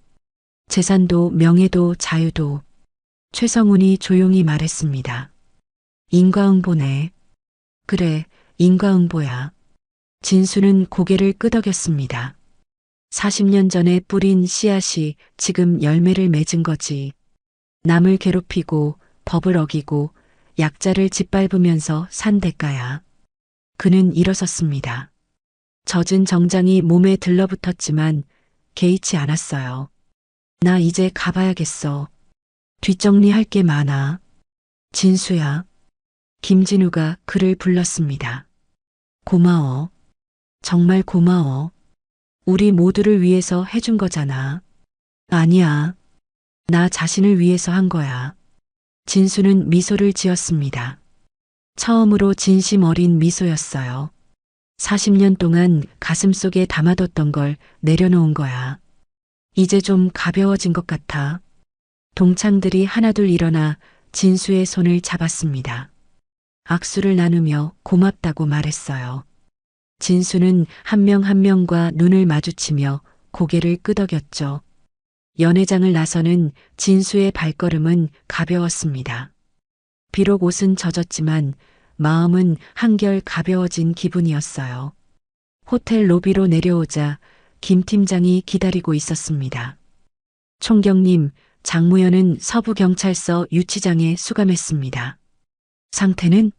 재산도 명예도 자유도. 최성훈이 조용히 말했습니다. 인과응보네. 그래, 인과응보야. 진수는 고개를 끄덕였습니다. 40년 전에 뿌린 씨앗이 지금 열매를 맺은 거지. 남을 괴롭히고 법을 어기고 약자를 짓밟으면서 산 대가야. 그는 일어섰습니다. 젖은 정장이 몸에 들러붙었지만 개의치 않았어요. 나 이제 가봐야겠어. 뒷정리할 게 많아. 진수야. 김진우가 그를 불렀습니다. 고마워. 정말 고마워. 우리 모두를 위해서 해준 거잖아. 아니야. 나 자신을 위해서 한 거야. 진수는 미소를 지었습니다. 처음으로 진심 어린 미소였어요. 40년 동안 가슴속에 담아뒀던 걸 내려놓은 거야. 이제 좀 가벼워진 것 같아. 동창들이 하나둘 일어나 진수의 손을 잡았습니다. 악수를 나누며 고맙다고 말했어요. 진수는 한 명 한 명과 눈을 마주치며 고개를 끄덕였죠. 연회장을 나서는 진수의 발걸음은 가벼웠습니다. 비록 옷은 젖었지만 마음은 한결 가벼워진 기분이었어요. 호텔 로비로 내려오자 김 팀장이 기다리고 있었습니다. 총경님, 장무현은 서부경찰서 유치장에 수감했습니다. 상태는?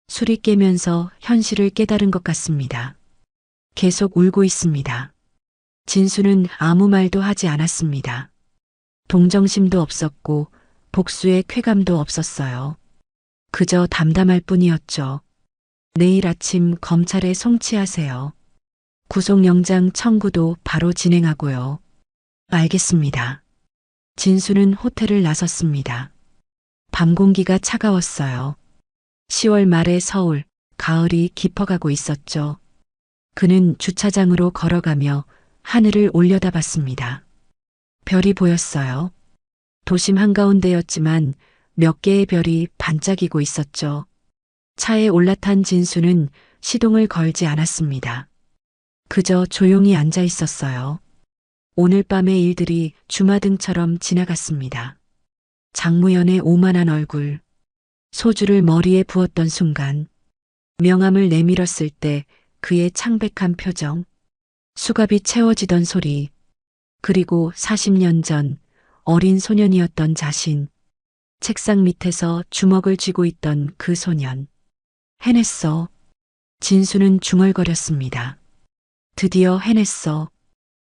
술이 깨면서 현실을 깨달은 것 같습니다. 계속 울고 있습니다. 진수는 아무 말도 하지 않았습니다. 동정심도 없었고 복수의 쾌감도 없었어요. 그저 담담할 뿐이었죠. 내일 아침 검찰에 송치하세요. 구속영장 청구도 바로 진행하고요. 알겠습니다. 진수는 호텔을 나섰습니다. 밤 공기가 차가웠어요. 10월 말의 서울, 가을이 깊어가고 있었죠. 그는 주차장으로 걸어가며 하늘을 올려다봤습니다. 별이 보였어요. 도심 한가운데였지만 몇 개의 별이 반짝이고 있었죠. 차에 올라탄 진수는 시동을 걸지 않았습니다. 그저 조용히 앉아 있었어요. 오늘 밤의 일들이 주마등처럼 지나갔습니다. 장무연의 오만한 얼굴, 소주를 머리에 부었던 순간, 명함을 내밀었을 때 그의 창백한 표정, 수갑이 채워지던 소리, 그리고 40년 전 어린 소년이었던 자신, 책상 밑에서 주먹을 쥐고 있던 그 소년. 해냈어. 진수는 중얼거렸습니다. 드디어 해냈어.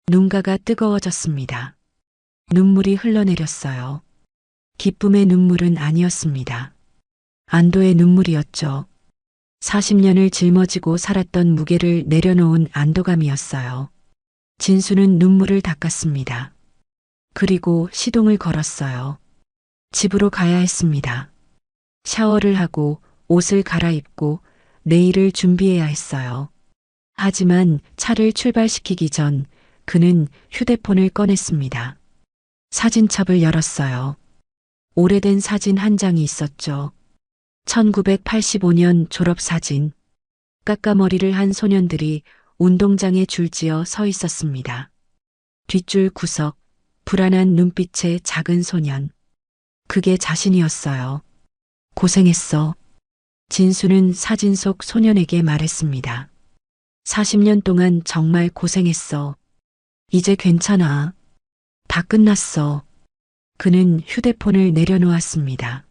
눈가가 뜨거워졌습니다. 눈물이 흘러내렸어요. 기쁨의 눈물은 아니었습니다. 안도의 눈물이었죠. 40년을 짊어지고 살았던 무게를 내려놓은 안도감이었어요. 진수는 눈물을 닦았습니다. 그리고 시동을 걸었어요. 집으로 가야 했습니다. 샤워를 하고 옷을 갈아입고 내일을 준비해야 했어요. 하지만 차를 출발시키기 전 그는 휴대폰을 꺼냈습니다. 사진첩을 열었어요. 오래된 사진 한 장이 있었죠. 1985년 졸업사진. 까까머리를 한 소년들이 운동장에 줄지어 서 있었습니다. 뒷줄 구석, 불안한 눈빛의 작은 소년. 그게 자신이었어요. 고생했어. 진수는 사진 속 소년에게 말했습니다. 40년 동안 정말 고생했어. 이제 괜찮아. 다 끝났어. 그는 휴대폰을 내려놓았습니다.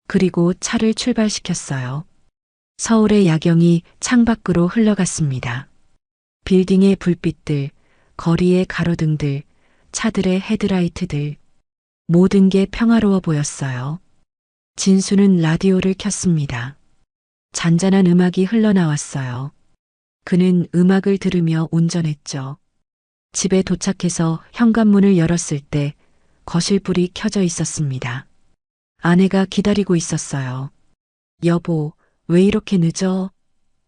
그리고 차를 출발시켰어요. 서울의 야경이 창밖으로 흘러갔습니다. 빌딩의 불빛들, 거리의 가로등들, 차들의 헤드라이트들, 모든 게 평화로워 보였어요. 진수는 라디오를 켰습니다. 잔잔한 음악이 흘러나왔어요. 그는 음악을 들으며 운전했죠. 집에 도착해서 현관문을 열었을 때 거실 불이 켜져 있었습니다. 아내가 기다리고 있었어요. 여보, 왜 이렇게 늦어?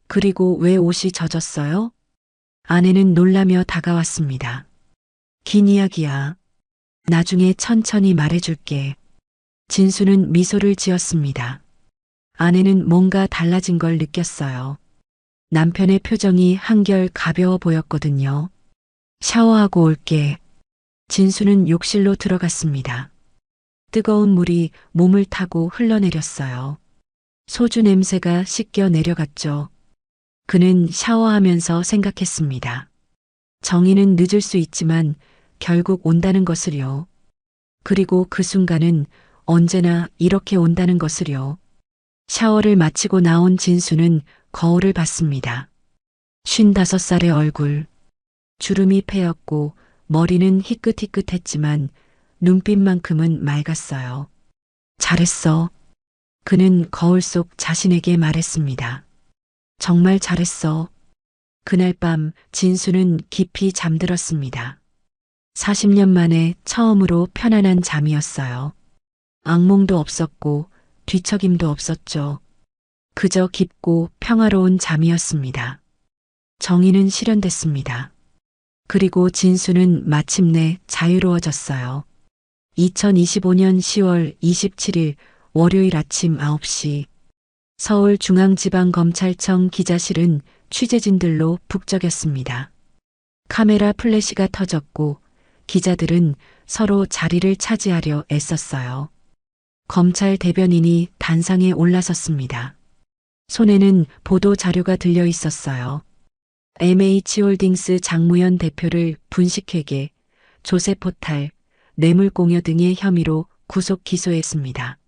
그리고 왜 옷이 젖었어요? 아내는 놀라며 다가왔습니다. 긴 이야기야. 나중에 천천히 말해줄게. 진수는 미소를 지었습니다. 아내는 뭔가 달라진 걸 느꼈어요. 남편의 표정이 한결 가벼워 보였거든요. 샤워하고 올게. 진수는 욕실로 들어갔습니다. 뜨거운 물이 몸을 타고 흘러내렸어요. 소주 냄새가 씻겨 내려갔죠. 그는 샤워하면서 생각했습니다. 정의는 늦을 수 있지만 결국 온다는 것을요. 그리고 그 순간은 언제나 이렇게 온다는 것을요. 샤워를 마치고 나온 진수는 거울을 봤습니다. 55살의 얼굴. 주름이 패였고 머리는 희끗희끗했지만 눈빛만큼은 맑았어요. 잘했어. 그는 거울 속 자신에게 말했습니다. 정말 잘했어. 그날 밤 진수는 깊이 잠들었습니다. 40년 만에 처음으로 편안한 잠이었어요. 악몽도 없었고 뒤척임도 없었죠. 그저 깊고 평화로운 잠이었습니다. 정의는 실현됐습니다. 그리고 진수는 마침내 자유로워졌어요. 2025년 10월 27일 월요일 아침 9시 서울중앙지방검찰청 기자실은 취재진들로 북적였습니다. 카메라 플래시가 터졌고 기자들은 서로 자리를 차지하려 애썼어요. 검찰 대변인이 단상에 올라섰습니다. 손에는 보도 자료가 들려 있었어요. MH홀딩스 장무현 대표를 분식회계, 조세포탈, 뇌물공여 등의 혐의로 구속 기소했습니다.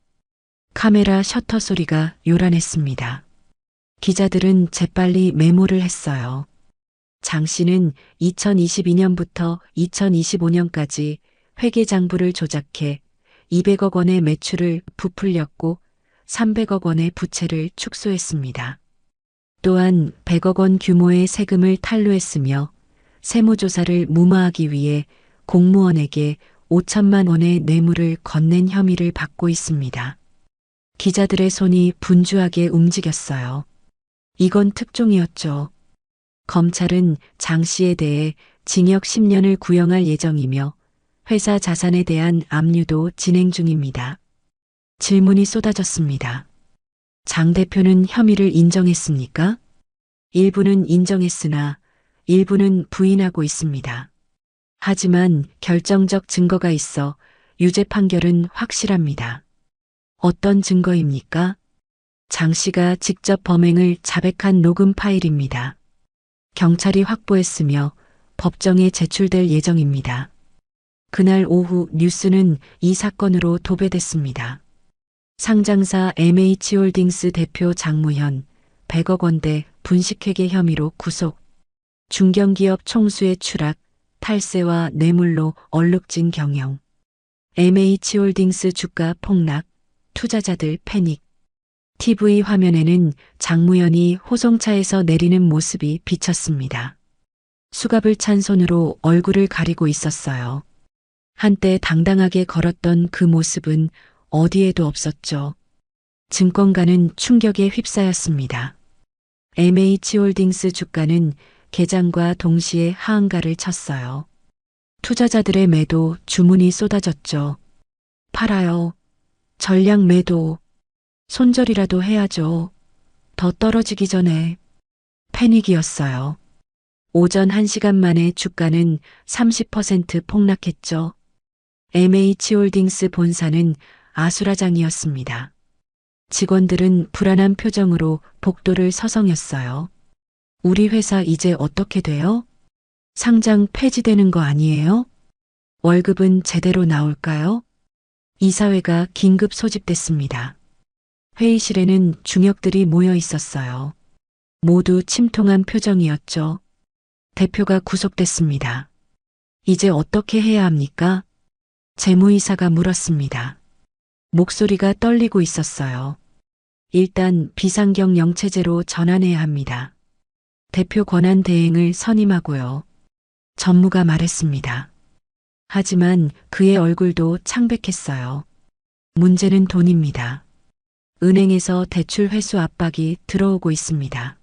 카메라 셔터 소리가 요란했습니다. 기자들은 재빨리 메모를 했어요. 장 씨는 2022년부터 2025년까지 회계장부를 조작해 200억 원의 매출을 부풀렸고 300억 원의 부채를 축소했습니다. 또한 100억 원 규모의 세금을 탈루했으며 세무조사를 무마하기 위해 공무원에게 5천만 원의 뇌물을 건넨 혐의를 받고 있습니다. 기자들의 손이 분주하게 움직였어요. 이건 특종이었죠. 검찰은 장 씨에 대해 징역 10년을 구형할 예정이며 회사 자산에 대한 압류도 진행 중입니다. 질문이 쏟아졌습니다. 장 대표는 혐의를 인정했습니까? 일부는 인정했으나 일부는 부인하고 있습니다. 하지만 결정적 증거가 있어 유죄 판결은 확실합니다. 어떤 증거입니까? 장 씨가 직접 범행을 자백한 녹음 파일입니다. 경찰이 확보했으며 법정에 제출될 예정입니다. 그날 오후 뉴스는 이 사건으로 도배됐습니다. 상장사 MH홀딩스 대표 장무현 100억 원대 분식회계 혐의로 구속, 중견기업 총수의 추락, 탈세와 뇌물로 얼룩진 경영, MH홀딩스 주가 폭락, 투자자들 패닉. TV 화면에는 장무현이 호송차에서 내리는 모습이 비쳤습니다. 수갑을 찬 손으로 얼굴을 가리고 있었어요. 한때 당당하게 걸었던 그 모습은 어디에도 없었죠. 증권가는 충격에 휩싸였습니다. MH홀딩스 주가는 개장과 동시에 하한가를 쳤어요. 투자자들의 매도 주문이 쏟아졌죠. 팔아요. 전량 매도. 손절이라도 해야죠. 더 떨어지기 전에. 패닉이었어요. 오전 1시간 만에 주가는 30% 폭락했죠. MH홀딩스 본사는 아수라장이었습니다. 직원들은 불안한 표정으로 복도를 서성였어요. 우리 회사 이제 어떻게 돼요? 상장 폐지되는 거 아니에요? 월급은 제대로 나올까요? 이사회가 긴급 소집됐습니다. 회의실에는 중역들이 모여 있었어요. 모두 침통한 표정이었죠. 대표가 구속됐습니다. 이제 어떻게 해야 합니까? 재무이사가 물었습니다. 목소리가 떨리고 있었어요. 일단 비상경 영체제로 전환해야 합니다. 대표 권한 대행을 선임하고요. 전무가 말했습니다. 하지만 그의 얼굴도 창백했어요. 문제는 돈입니다. 은행에서 대출 회수 압박이 들어오고 있습니다.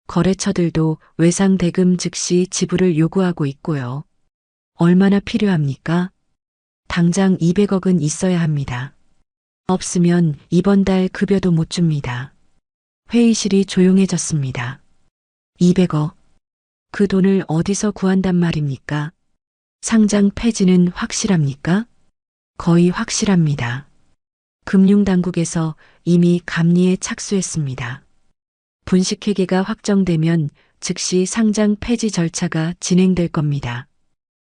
거래처들도 외상 대금 즉시 지불을 요구하고 있고요. 얼마나 필요합니까? 당장 200억은 있어야 합니다. 없으면 이번 달 급여도 못 줍니다. 회의실이 조용해졌습니다. 200억. 그 돈을 어디서 구한단 말입니까? 상장 폐지는 확실합니까? 거의 확실합니다. 금융당국에서 이미 감리에 착수했습니다. 분식회계가 확정되면 즉시 상장 폐지 절차가 진행될 겁니다.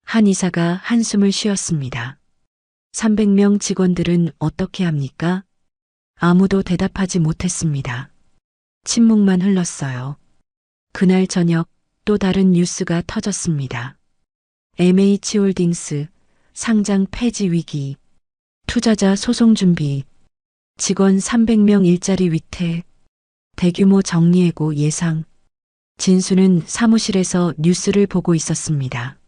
한 이사가 한숨을 쉬었습니다. 300명 직원들은 어떻게 합니까? 아무도 대답하지 못했습니다. 침묵만 흘렀어요. 그날 저녁 또 다른 뉴스가 터졌습니다. MH홀딩스 상장 폐지 위기, 투자자 소송 준비, 직원 300명 일자리 위태, 대규모 정리해고 예상. 진수는 사무실에서 뉴스를 보고 있었습니다.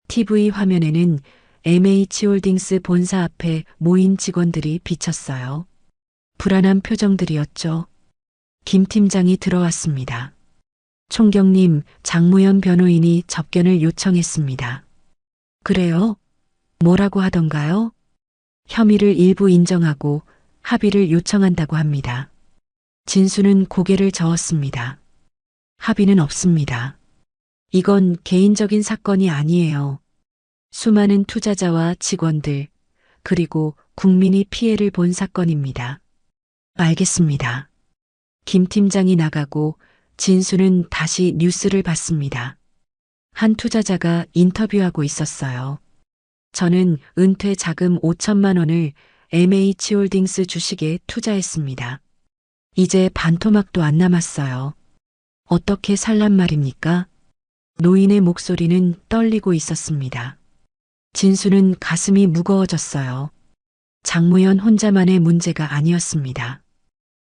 TV 화면에는 MH홀딩스 본사 앞에 모인 직원들이 비쳤어요. 불안한 표정들이었죠. 김 팀장이 들어왔습니다. 총경님, 장무현 변호인이 접견을 요청했습니다. 그래요? 뭐라고 하던가요? 혐의를 일부 인정하고 합의를 요청한다고 합니다. 진수는 고개를 저었습니다. 합의는 없습니다. 이건 개인적인 사건이 아니에요. 수많은 투자자와 직원들, 그리고 국민이 피해를 본 사건입니다. 알겠습니다. 김 팀장이 나가고 진수는 다시 뉴스를 봤습니다. 한 투자자가 인터뷰하고 있었어요. 저는 은퇴 자금 5천만 원을 MH홀딩스 주식에 투자했습니다. 이제 반토막도 안 남았어요. 어떻게 살란 말입니까? 노인의 목소리는 떨리고 있었습니다. 진수는 가슴이 무거워졌어요. 장무현 혼자만의 문제가 아니었습니다.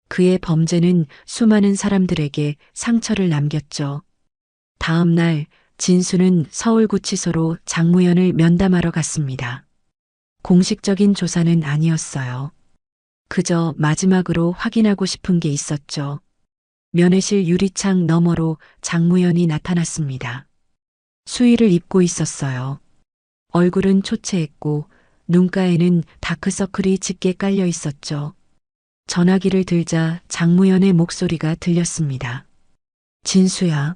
그의 범죄는 수많은 사람들에게 상처를 남겼죠. 다음 날 진수는 서울구치소로 장무현을 면담하러 갔습니다. 공식적인 조사는 아니었어요. 그저 마지막으로 확인하고 싶은 게 있었죠. 면회실 유리창 너머로 장무현이 나타났습니다. 수의를 입고 있었어요. 얼굴은 초췌했고 눈가에는 다크서클이 짙게 깔려 있었죠. 전화기를 들자 장무현의 목소리가 들렸습니다. 진수야.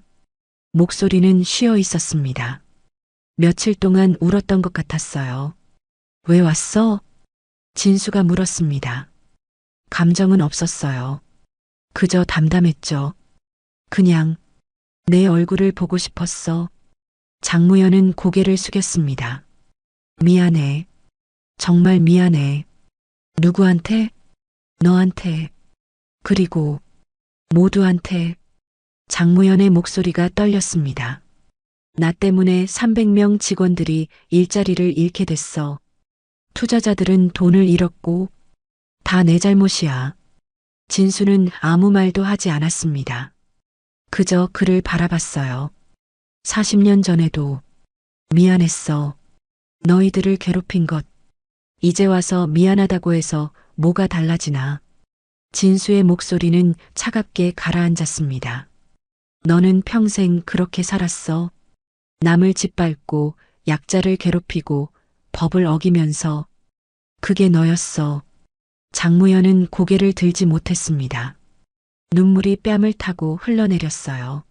목소리는 쉬어 있었습니다. 며칠 동안 울었던 것 같았어요. 왜 왔어? 진수가 물었습니다. 감정은 없었어요. 그저 담담했죠. 그냥 내 얼굴을 보고 싶었어. 장무현은 고개를 숙였습니다. 미안해. 정말 미안해. 누구한테? 너한테. 그리고 모두한테. 장무현의 목소리가 떨렸습니다. 나 때문에 300명 직원들이 일자리를 잃게 됐어. 투자자들은 돈을 잃었고 다 내 잘못이야. 진수는 아무 말도 하지 않았습니다. 그저 그를 바라봤어요. 40년 전에도 미안했어. 너희들을 괴롭힌 것. 이제 와서 미안하다고 해서 뭐가 달라지나. 진수의 목소리는 차갑게 가라앉았습니다. 너는 평생 그렇게 살았어. 남을 짓밟고 약자를 괴롭히고 법을 어기면서. 그게 너였어. 장무현은 고개를 들지 못했습니다. 눈물이 뺨을 타고 흘러내렸어요.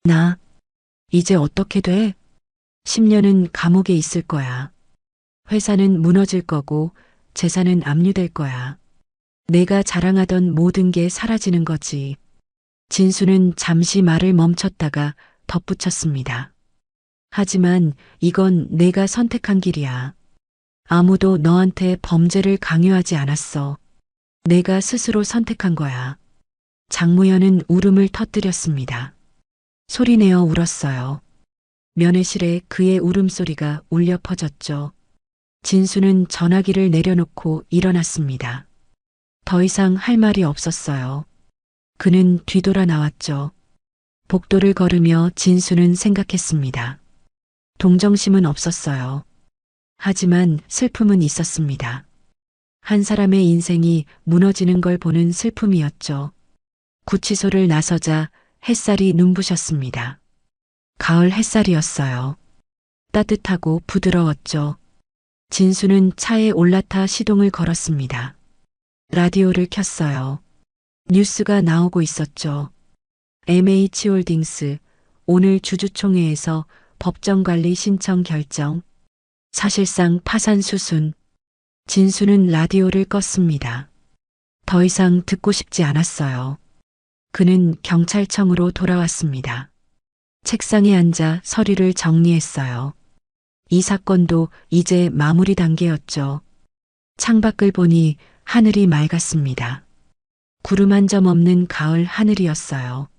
나 이제 어떻게 돼? 10년은 감옥에 있을 거야. 회사는 무너질 거고 재산은 압류될 거야. 내가 자랑하던 모든 게 사라지는 거지. 진수는 잠시 말을 멈췄다가 덧붙였습니다. 하지만 이건 내가 선택한 길이야. 아무도 너한테 범죄를 강요하지 않았어. 내가 스스로 선택한 거야. 장무현은 울음을 터뜨렸습니다. 소리내어 울었어요. 면회실에 그의 울음소리가 울려 퍼졌죠. 진수는 전화기를 내려놓고 일어났습니다. 더 이상 할 말이 없었어요. 그는 뒤돌아 나왔죠. 복도를 걸으며 진수는 생각했습니다. 동정심은 없었어요. 하지만 슬픔은 있었습니다. 한 사람의 인생이 무너지는 걸 보는 슬픔이었죠. 구치소를 나서자 햇살이 눈부셨습니다. 가을 햇살이었어요. 따뜻하고 부드러웠죠. 진수는 차에 올라타 시동을 걸었습니다. 라디오를 켰어요. 뉴스가 나오고 있었죠. MH홀딩스 오늘 주주총회에서 법정관리 신청 결정. 사실상 파산 수순. 진수는 라디오를 껐습니다. 더 이상 듣고 싶지 않았어요. 그는 경찰청으로 돌아왔습니다. 책상에 앉아 서류를 정리했어요. 이 사건도 이제 마무리 단계였죠. 창밖을 보니 하늘이 맑았습니다. 구름 한 점 없는 가을 하늘이었어요.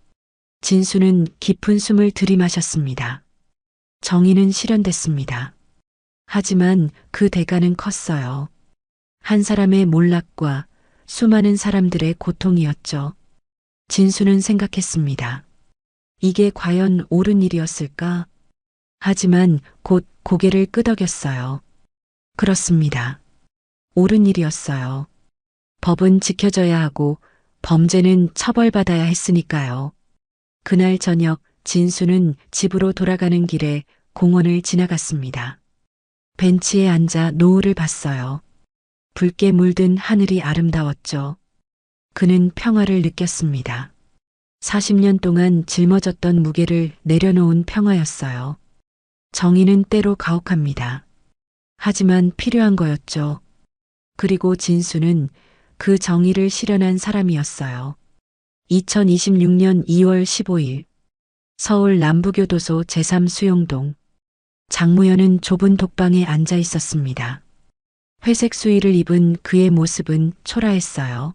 진수는 깊은 숨을 들이마셨습니다. 정의는 실현됐습니다. 하지만 그 대가는 컸어요. 한 사람의 몰락과 수많은 사람들의 고통이었죠. 진수는 생각했습니다. 이게 과연 옳은 일이었을까? 하지만 곧 고개를 끄덕였어요. 그렇습니다. 옳은 일이었어요. 법은 지켜져야 하고 범죄는 처벌받아야 했으니까요. 그날 저녁 진수는 집으로 돌아가는 길에 공원을 지나갔습니다. 벤치에 앉아 노을을 봤어요. 붉게 물든 하늘이 아름다웠죠. 그는 평화를 느꼈습니다. 40년 동안 짊어졌던 무게를 내려놓은 평화였어요. 정의는 때로 가혹합니다. 하지만 필요한 거였죠. 그리고 진수는 그 정의를 실현한 사람이었어요. 2026년 2월 15일 서울 남부교도소 제3수용동 장무현은 좁은 독방에 앉아 있었습니다. 회색 수의를 입은 그의 모습은 초라했어요.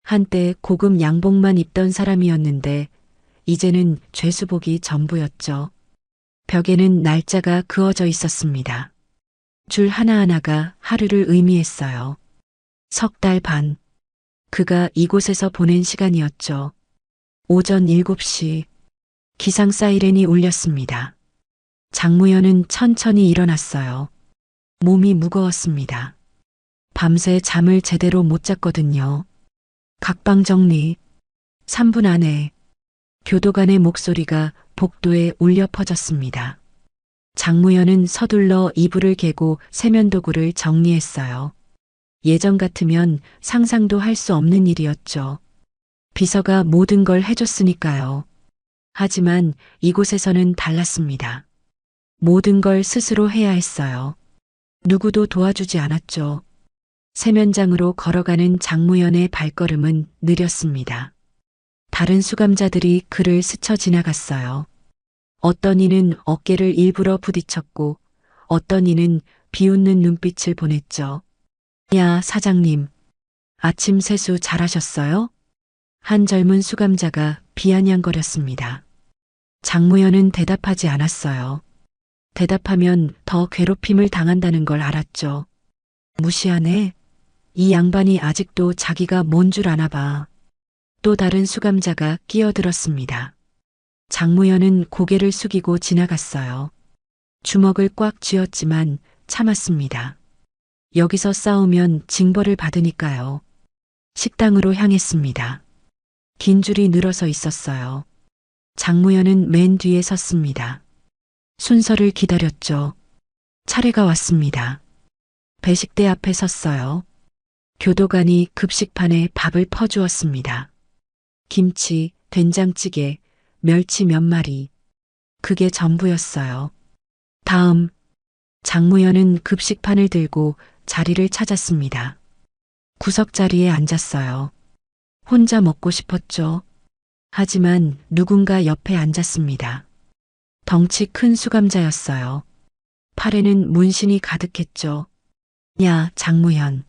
한때 고급 양복만 입던 사람이었는데 이제는 죄수복이 전부였죠. 벽에는 날짜가 그어져 있었습니다. 줄 하나하나가 하루를 의미했어요. 3달 반. 그가 이곳에서 보낸 시간이었죠. 오전 7시. 기상 사이렌이 울렸습니다. 장무현은 천천히 일어났어요. 몸이 무거웠습니다. 밤새 잠을 제대로 못 잤거든요. 각방 정리. 3분 안에 교도관의 목소리가 복도에 울려 퍼졌습니다. 장무현은 서둘러 이불을 개고 세면도구를 정리했어요. 예전 같으면 상상도 할 수 없는 일이었죠. 비서가 모든 걸 해줬으니까요. 하지만 이곳에서는 달랐습니다. 모든 걸 스스로 해야 했어요. 누구도 도와주지 않았죠. 세면장으로 걸어가는 장무현의 발걸음은 느렸습니다. 다른 수감자들이 그를 스쳐 지나갔어요. 어떤 이는 어깨를 일부러 부딪혔고 어떤 이는 비웃는 눈빛을 보냈죠. 야, 사장님. 아침 세수 잘하셨어요? 한 젊은 수감자가 비아냥거렸습니다. 장무현은 대답하지 않았어요. 대답하면 더 괴롭힘을 당한다는 걸 알았죠. 무시하네. 이 양반이 아직도 자기가 뭔 줄 아나 봐. 또 다른 수감자가 끼어들었습니다. 장무현은 고개를 숙이고 지나갔어요. 주먹을 꽉 쥐었지만 참았습니다. 여기서 싸우면 징벌을 받으니까요. 식당으로 향했습니다. 긴 줄이 늘어서 있었어요. 장무현은 맨 뒤에 섰습니다. 순서를 기다렸죠. 차례가 왔습니다. 배식대 앞에 섰어요. 교도관이 급식판에 밥을 퍼주었습니다. 김치, 된장찌개, 멸치 몇 마리. 그게 전부였어요. 다음, 장무현은 급식판을 들고 자리를 찾았습니다. 구석자리에 앉았어요. 혼자 먹고 싶었죠. 하지만 누군가 옆에 앉았습니다. 덩치 큰 수감자였어요. 팔에는 문신이 가득했죠. 야, 장무현.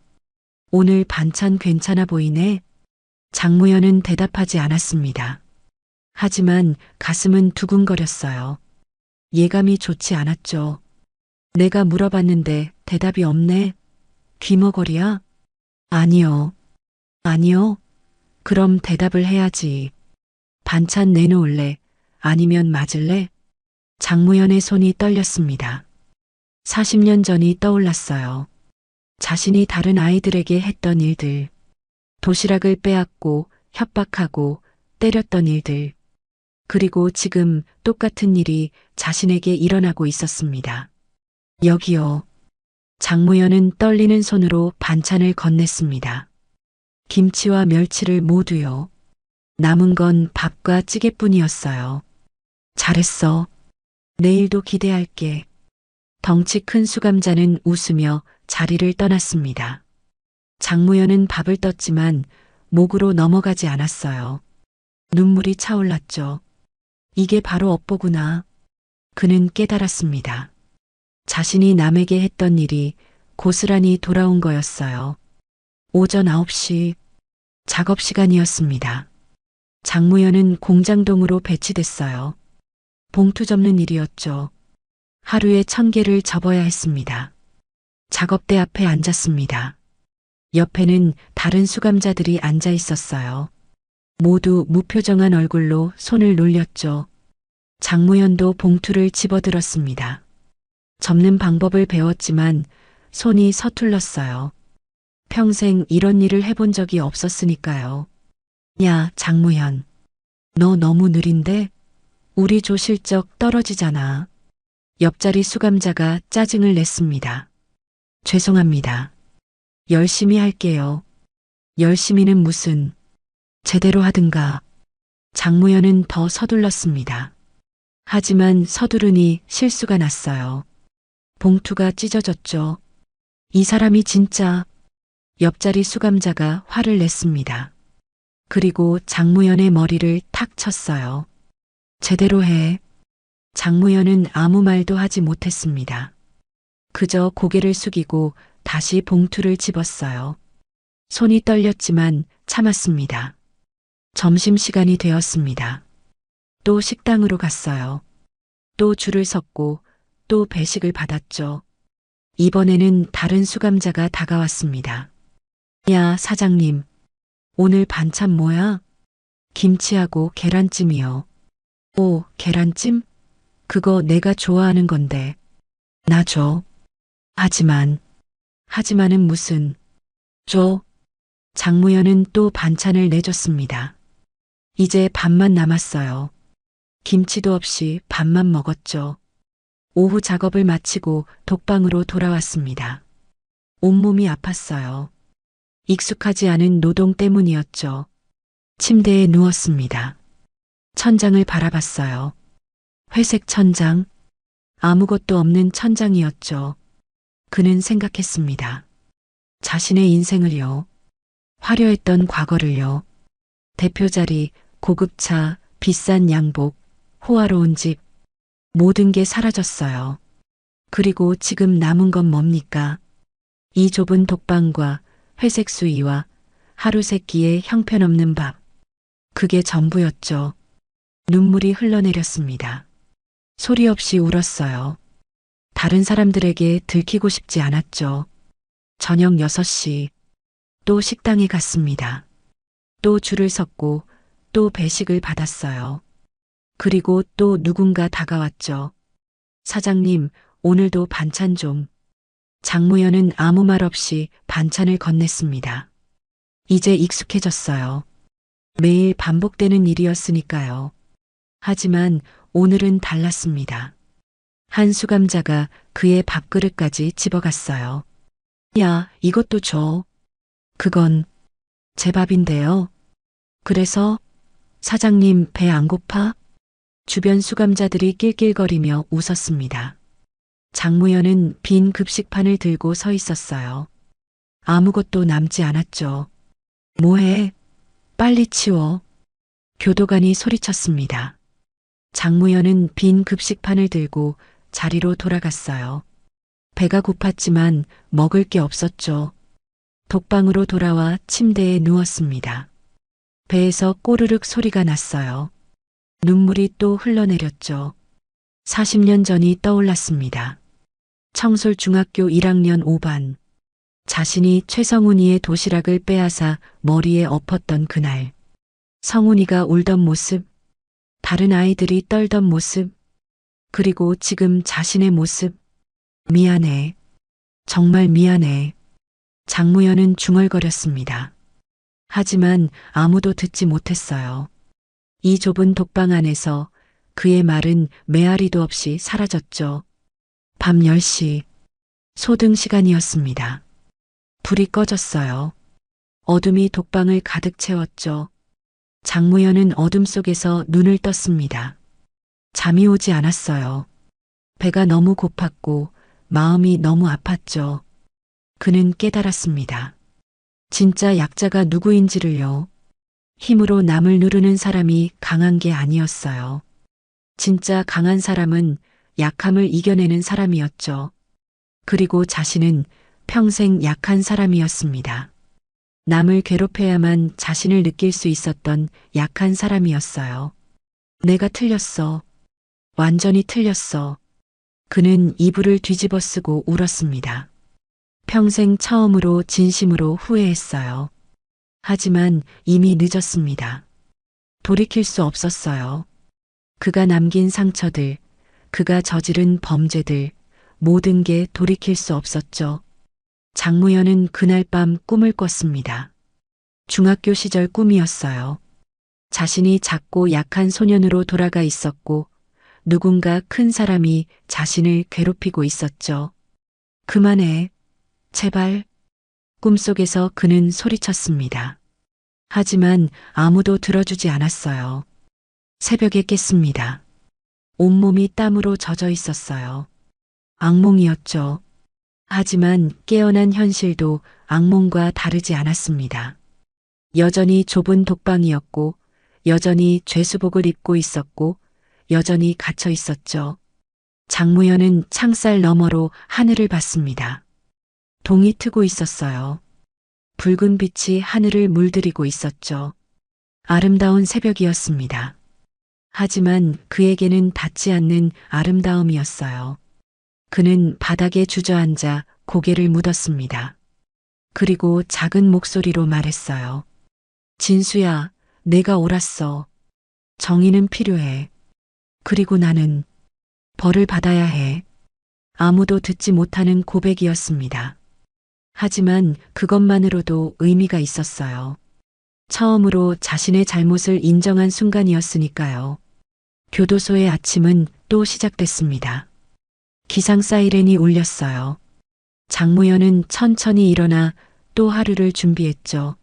오늘 반찬 괜찮아 보이네? 장무현은 대답하지 않았습니다. 하지만 가슴은 두근거렸어요. 예감이 좋지 않았죠. 내가 물어봤는데 대답이 없네. 귀머거리야? 아니요. 아니요. 그럼 대답을 해야지. 반찬 내놓을래? 아니면 맞을래? 장무현의 손이 떨렸습니다. 40년 전이 떠올랐어요. 자신이 다른 아이들에게 했던 일들. 도시락을 빼앗고 협박하고 때렸던 일들. 그리고 지금 똑같은 일이 자신에게 일어나고 있었습니다. 여기요. 장무현은 떨리는 손으로 반찬을 건넸습니다. 김치와 멸치를 모두요. 남은 건 밥과 찌개뿐이었어요. 잘했어. 내일도 기대할게. 덩치 큰 수감자는 웃으며 자리를 떠났습니다. 장무현은 밥을 떴지만 목으로 넘어가지 않았어요. 눈물이 차올랐죠. 이게 바로 업보구나. 그는 깨달았습니다. 자신이 남에게 했던 일이 고스란히 돌아온 거였어요. 오전 9시 작업 시간이었습니다. 장무현은 공장동으로 배치됐어요. 봉투 접는 일이었죠. 하루에 1000개를 접어야 했습니다. 작업대 앞에 앉았습니다. 옆에는 다른 수감자들이 앉아 있었어요. 모두 무표정한 얼굴로 손을 놀렸죠. 장무현도 봉투를 집어들었습니다. 접는 방법을 배웠지만 손이 서툴렀어요. 평생 이런 일을 해본 적이 없었으니까요. 야, 장무현. 너 너무 느린데? 우리 조 실적 떨어지잖아. 옆자리 수감자가 짜증을 냈습니다. 죄송합니다. 열심히 할게요. 열심히는 무슨. 제대로 하든가. 장무현은 더 서둘렀습니다. 하지만 서두르니 실수가 났어요. 봉투가 찢어졌죠. 이 사람이 진짜. 옆자리 수감자가 화를 냈습니다. 그리고 장무현의 머리를 탁 쳤어요. 제대로 해. 장무현은 아무 말도 하지 못했습니다. 그저 고개를 숙이고 다시 봉투를 집었어요. 손이 떨렸지만 참았습니다. 점심시간이 되었습니다. 또 식당으로 갔어요. 또 줄을 섰고 또 배식을 받았죠. 이번에는 다른 수감자가 다가왔습니다. 야, 사장님. 오늘 반찬 뭐야? 김치하고 계란찜이요. 오, 계란찜? 그거 내가 좋아하는 건데. 나 줘. 하지만은 무슨. 줘. 장무현은 또 반찬을 내줬습니다. 이제 밥만 남았어요. 김치도 없이 밥만 먹었죠. 오후 작업을 마치고 독방으로 돌아왔습니다. 온몸이 아팠어요. 익숙하지 않은 노동 때문이었죠. 침대에 누웠습니다. 천장을 바라봤어요. 회색 천장, 아무것도 없는 천장이었죠. 그는 생각했습니다. 자신의 인생을요. 화려했던 과거를요. 대표 자리, 고급차, 비싼 양복, 호화로운 집, 모든 게 사라졌어요. 그리고 지금 남은 건 뭡니까? 이 좁은 독방과 회색 수의와 하루 세끼의 형편없는 밥. 그게 전부였죠. 눈물이 흘러내렸습니다. 소리 없이 울었어요. 다른 사람들에게 들키고 싶지 않았죠. 저녁 6시 또 식당에 갔습니다. 또 줄을 섰고 또 배식을 받았어요. 그리고 또 누군가 다가왔죠. 사장님, 오늘도 반찬 좀. 장무현은 아무 말 없이 반찬을 건넸습니다. 이제 익숙해졌어요. 매일 반복되는 일이었으니까요. 하지만 오늘은 달랐습니다. 한 수감자가 그의 밥그릇까지 집어갔어요. 야, 이것도 줘. 그건 제 밥인데요. 그래서 사장님 배 안 고파? 주변 수감자들이 낄낄거리며 웃었습니다. 장무현은 빈 급식판을 들고 서 있었어요. 아무것도 남지 않았죠. 뭐해? 빨리 치워. 교도관이 소리쳤습니다. 장무현은 빈 급식판을 들고 자리로 돌아갔어요. 배가 고팠지만 먹을 게 없었죠. 독방으로 돌아와 침대에 누웠습니다. 배에서 꼬르륵 소리가 났어요. 눈물이 또 흘러내렸죠. 40년 전이 떠올랐습니다. 청솔 중학교 1학년 5반. 자신이 최성훈이의 도시락을 빼앗아 머리에 엎었던 그날. 성훈이가 울던 모습, 다른 아이들이 떨던 모습, 그리고 지금 자신의 모습. 미안해. 정말 미안해. 장무현은 중얼거렸습니다. 하지만 아무도 듣지 못했어요. 이 좁은 독방 안에서 그의 말은 메아리도 없이 사라졌죠. 밤 10시. 소등 시간이었습니다. 불이 꺼졌어요. 어둠이 독방을 가득 채웠죠. 장무현은 어둠 속에서 눈을 떴습니다. 잠이 오지 않았어요. 배가 너무 고팠고 마음이 너무 아팠죠. 그는 깨달았습니다. 진짜 약자가 누구인지를요. 힘으로 남을 누르는 사람이 강한 게 아니었어요. 진짜 강한 사람은 약함을 이겨내는 사람이었죠. 그리고 자신은 평생 약한 사람이었습니다. 남을 괴롭혀야만 자신을 느낄 수 있었던 약한 사람이었어요. 내가 틀렸어. 완전히 틀렸어. 그는 이불을 뒤집어 쓰고 울었습니다. 평생 처음으로 진심으로 후회했어요. 하지만 이미 늦었습니다. 돌이킬 수 없었어요. 그가 남긴 상처들, 그가 저지른 범죄들, 모든 게 돌이킬 수 없었죠. 장무현은 그날 밤 꿈을 꿨습니다. 중학교 시절 꿈이었어요. 자신이 작고 약한 소년으로 돌아가 있었고 누군가 큰 사람이 자신을 괴롭히고 있었죠. 그만해. 제발. 꿈속에서 그는 소리쳤습니다. 하지만 아무도 들어주지 않았어요. 새벽에 깼습니다. 온몸이 땀으로 젖어 있었어요. 악몽이었죠. 하지만 깨어난 현실도 악몽과 다르지 않았습니다. 여전히 좁은 독방이었고, 여전히 죄수복을 입고 있었고, 여전히 갇혀 있었죠. 장무현은 창살 너머로 하늘을 봤습니다. 동이 트고 있었어요. 붉은 빛이 하늘을 물들이고 있었죠. 아름다운 새벽이었습니다. 하지만 그에게는 닿지 않는 아름다움이었어요. 그는 바닥에 주저앉아 고개를 묻었습니다. 그리고 작은 목소리로 말했어요. 진수야, 내가 옳았어. 정의는 필요해. 그리고 나는 벌을 받아야 해. 아무도 듣지 못하는 고백이었습니다. 하지만 그것만으로도 의미가 있었어요. 처음으로 자신의 잘못을 인정한 순간이었으니까요. 교도소의 아침은 또 시작됐습니다. 기상 사이렌이 울렸어요. 장무현은 천천히 일어나 또 하루를 준비했죠.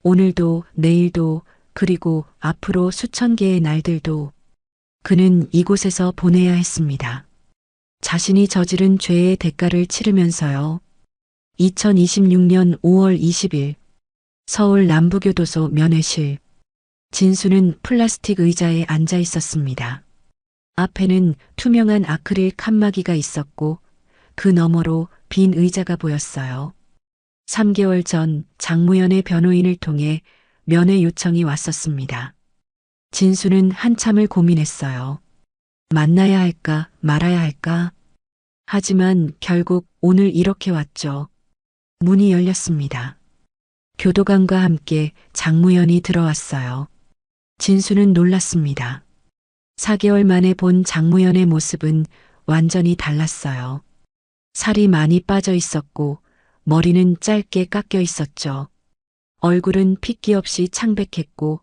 오늘도 내일도 그리고 앞으로 수천 개의 날들도 그는 이곳에서 보내야 했습니다. 자신이 저지른 죄의 대가를 치르면서요. 2026년 5월 20일 서울 남부교도소 면회실. 진수는 플라스틱 의자에 앉아 있었습니다. 앞에는 투명한 아크릴 칸막이가 있었고 그 너머로 빈 의자가 보였어요. 3개월 전 장무현의 변호인을 통해 면회 요청이 왔었습니다. 진수는 한참을 고민했어요. 만나야 할까 말아야 할까? 하지만 결국 오늘 이렇게 왔죠. 문이 열렸습니다. 교도관과 함께 장무현이 들어왔어요. 진수는 놀랐습니다. 4개월 만에 본 장무현의 모습은 완전히 달랐어요. 살이 많이 빠져 있었고 머리는 짧게 깎여 있었죠. 얼굴은 핏기 없이 창백했고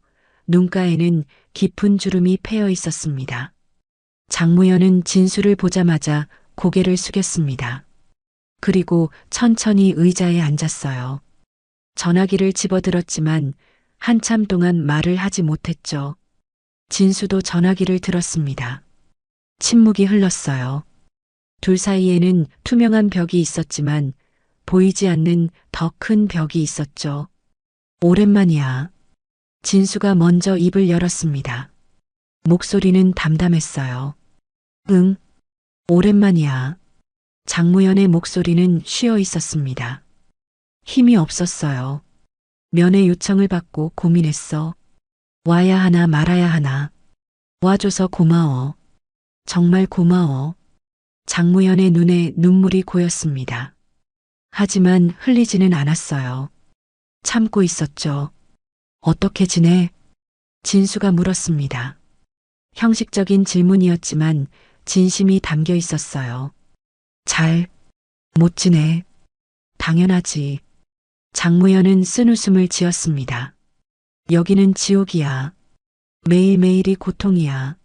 눈가에는 깊은 주름이 패여 있었습니다. 장무현은 진수를 보자마자 고개를 숙였습니다. 그리고 천천히 의자에 앉았어요. 전화기를 집어들었지만 한참 동안 말을 하지 못했죠. 진수도 전화기를 들었습니다. 침묵이 흘렀어요. 둘 사이에는 투명한 벽이 있었지만 보이지 않는 더 큰 벽이 있었죠. 오랜만이야. 진수가 먼저 입을 열었습니다. 목소리는 담담했어요. 응, 오랜만이야. 장무현의 목소리는 쉬어 있었습니다. 힘이 없었어요. 면회 요청을 받고 고민했어. 와야 하나 말아야 하나. 와줘서 고마워. 정말 고마워. 장무현의 눈에 눈물이 고였습니다. 하지만 흘리지는 않았어요. 참고 있었죠. 어떻게 지내? 진수가 물었습니다. 형식적인 질문이었지만 진심이 담겨 있었어요. 잘, 못 지내. 당연하지. 장무현은 쓴웃음을 지었습니다. 여기는 지옥이야. 매일매일이 고통이야.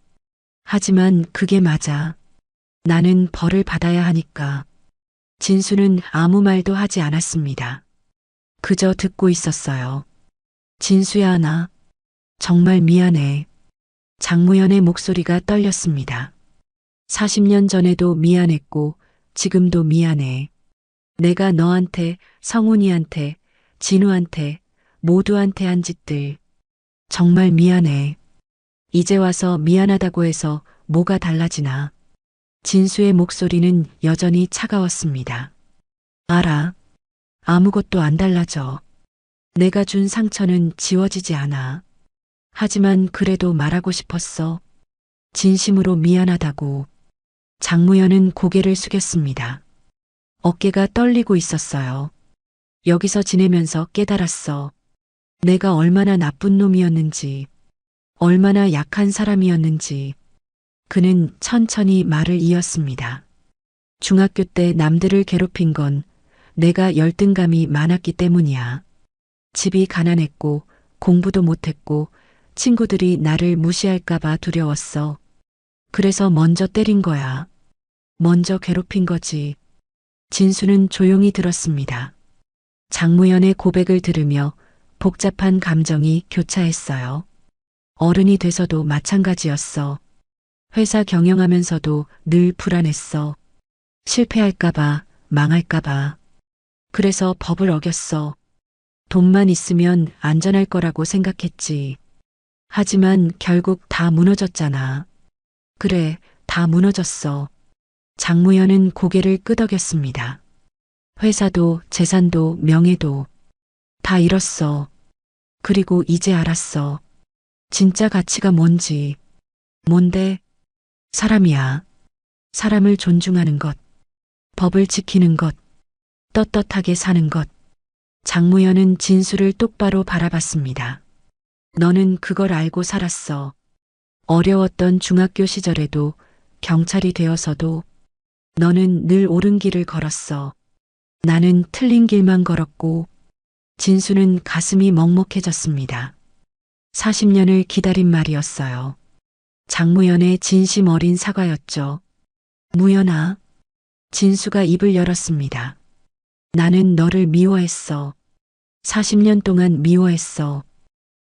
하지만 그게 맞아. 나는 벌을 받아야 하니까. 진수는 아무 말도 하지 않았습니다. 그저 듣고 있었어요. 진수야, 나 정말 미안해. 장무현의 목소리가 떨렸습니다. 40년 전에도 미안했고 지금도 미안해. 내가 너한테, 성훈이한테, 진우한테, 모두한테 한 짓들 정말 미안해. 이제 와서 미안하다고 해서 뭐가 달라지나. 진수의 목소리는 여전히 차가웠습니다. 알아. 아무것도 안 달라져. 내가 준 상처는 지워지지 않아. 하지만 그래도 말하고 싶었어. 진심으로 미안하다고. 장무현은 고개를 숙였습니다. 어깨가 떨리고 있었어요. 여기서 지내면서 깨달았어. 내가 얼마나 나쁜 놈이었는지, 얼마나 약한 사람이었는지. 그는 천천히 말을 이었습니다. 중학교 때 남들을 괴롭힌 건 내가 열등감이 많았기 때문이야. 집이 가난했고 공부도 못했고 친구들이 나를 무시할까봐 두려웠어. 그래서 먼저 때린 거야. 먼저 괴롭힌 거지. 진수는 조용히 들었습니다. 장무현의 고백을 들으며 복잡한 감정이 교차했어요. 어른이 돼서도 마찬가지였어. 회사 경영하면서도 늘 불안했어. 실패할까봐, 망할까봐. 그래서 법을 어겼어. 돈만 있으면 안전할 거라고 생각했지. 하지만 결국 다 무너졌잖아. 그래, 다 무너졌어. 장무현은 고개를 끄덕였습니다. 회사도, 재산도, 명예도 다 잃었어. 그리고 이제 알았어. 진짜 가치가 뭔지. 뭔데? 사람이야. 사람을 존중하는 것. 법을 지키는 것. 떳떳하게 사는 것. 장무현은 진수를 똑바로 바라봤습니다. 너는 그걸 알고 살았어. 어려웠던 중학교 시절에도 경찰이 되어서도 너는 늘 옳은 길을 걸었어. 나는 틀린 길만 걸었고. 진수는 가슴이 먹먹해졌습니다. 40년을 기다린 말이었어요. 장무현의 진심 어린 사과였죠. 무현아. 진수가 입을 열었습니다. 나는 너를 미워했어. 40년 동안 미워했어.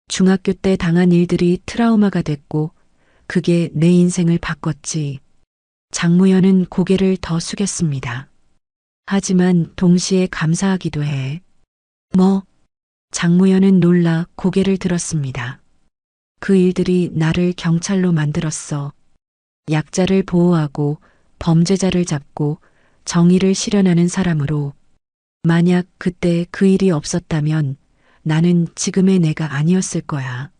중학교 때 당한 일들이 트라우마가 됐고 그게 내 인생을 바꿨지. 장무현은 고개를 더 숙였습니다. 하지만 동시에 감사하기도 해. 뭐? 장무현은 놀라 고개를 들었습니다. 그 일들이 나를 경찰로 만들었어. 약자를 보호하고 범죄자를 잡고 정의를 실현하는 사람으로. 만약 그때 그 일이 없었다면 나는 지금의 내가 아니었을 거야.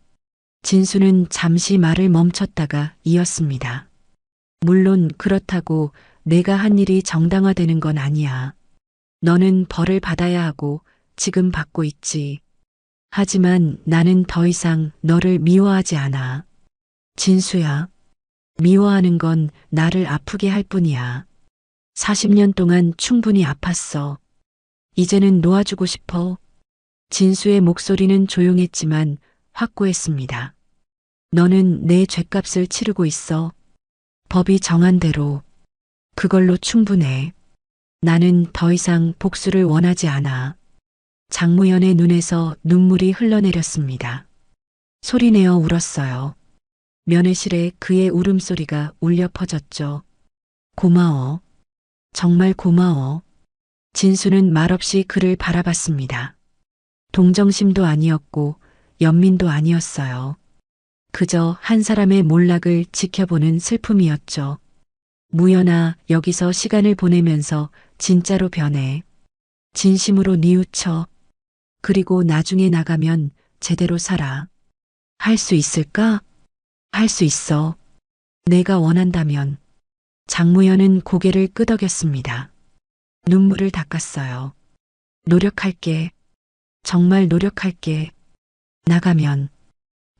진수는 잠시 말을 멈췄다가 이었습니다. 물론 그렇다고 내가 한 일이 정당화되는 건 아니야. 너는 벌을 받아야 하고 지금 받고 있지. 하지만 나는 더 이상 너를 미워하지 않아. 진수야. 미워하는 건 나를 아프게 할 뿐이야. 40년 동안 충분히 아팠어. 이제는 놓아주고 싶어. 진수의 목소리는 조용했지만 확고했습니다. 너는 내 죗값을 치르고 있어. 법이 정한 대로. 그걸로 충분해. 나는 더 이상 복수를 원하지 않아. 장무현의 눈에서 눈물이 흘러내렸습니다. 소리내어 울었어요. 면회실에 그의 울음소리가 울려 퍼졌죠. 고마워. 정말 고마워. 진수는 말없이 그를 바라봤습니다. 동정심도 아니었고 연민도 아니었어요. 그저 한 사람의 몰락을 지켜보는 슬픔이었죠. 무연아, 여기서 시간을 보내면서 진짜로 변해. 진심으로 뉘우쳐. 그리고 나중에 나가면 제대로 살아. 할 수 있을까? 할 수 있어. 내가 원한다면. 장무현은 고개를 끄덕였습니다. 눈물을 닦았어요. 노력할게. 정말 노력할게. 나가면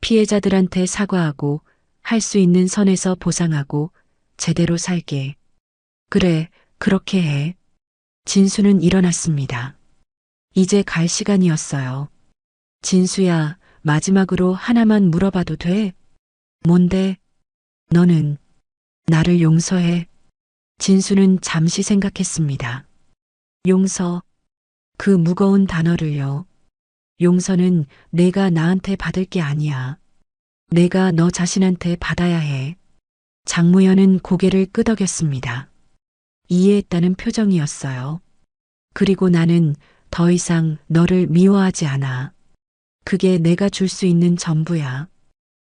피해자들한테 사과하고 할 수 있는 선에서 보상하고 제대로 살게. 그래, 그렇게 해. 진수는 일어났습니다. 이제 갈 시간이었어요. 진수야, 마지막으로 하나만 물어봐도 돼? 뭔데? 너는 나를 용서해. 진수는 잠시 생각했습니다. 용서, 그 무거운 단어를요. 용서는 내가 나한테 받을 게 아니야. 내가 너 자신한테 받아야 해. 장무현은 고개를 끄덕였습니다. 이해했다는 표정이었어요. 그리고 나는 더 이상 너를 미워하지 않아. 그게 내가 줄 수 있는 전부야.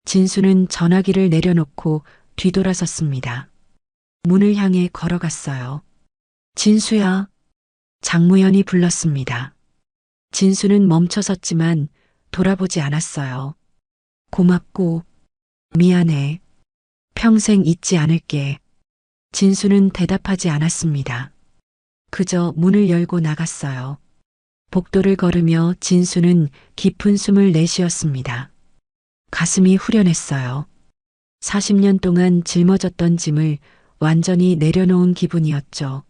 진수는 전화기를 내려놓고 뒤돌아섰습니다. 문을 향해 걸어갔어요. 진수야. 장무현이 불렀습니다. 진수는 멈춰섰지만 돌아보지 않았어요. 고맙고 미안해. 평생 잊지 않을게. 진수는 대답하지 않았습니다. 그저 문을 열고 나갔어요. 복도를 걸으며 진수는 깊은 숨을 내쉬었습니다. 가슴이 후련했어요. 40년 동안 짊어졌던 짐을 완전히 내려놓은 기분이었죠.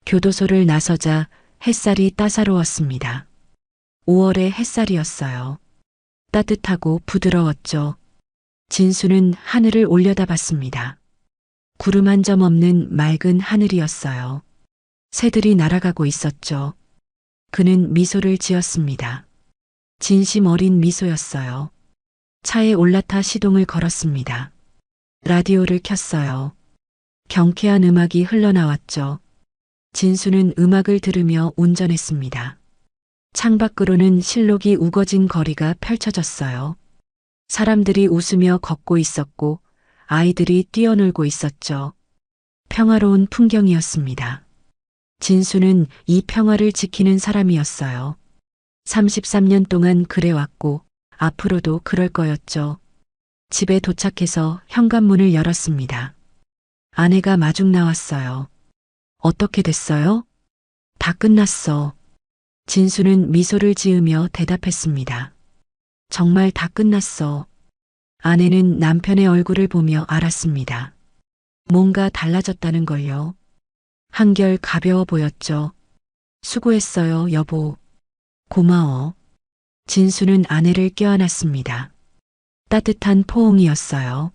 교도소를 나서자 햇살이 따사로웠습니다. 5월의 햇살이었어요. 따뜻하고 부드러웠죠. 진수는 하늘을 올려다봤습니다. 구름 한 점 없는 맑은 하늘이었어요. 새들이 날아가고 있었죠. 그는 미소를 지었습니다. 진심 어린 미소였어요. 차에 올라타 시동을 걸었습니다. 라디오를 켰어요. 경쾌한 음악이 흘러나왔죠. 진수는 음악을 들으며 운전했습니다. 창밖으로는 실록이 우거진 거리가 펼쳐졌어요. 사람들이 웃으며 걷고 있었고 아이들이 뛰어놀고 있었죠. 평화로운 풍경이었습니다. 진수는 이 평화를 지키는 사람이었어요. 33년 동안 그래왔고 앞으로도 그럴 거였죠. 집에 도착해서 현관문을 열었습니다. 아내가 마중 나왔어요. 어떻게 됐어요? 다 끝났어. 진수는 미소를 지으며 대답했습니다. 정말 다 끝났어. 아내는 남편의 얼굴을 보며 알았습니다. 뭔가 달라졌다는 걸요. 한결 가벼워 보였죠. 수고했어요, 여보. 고마워. 진수는 아내를 껴안았습니다. 따뜻한 포옹이었어요.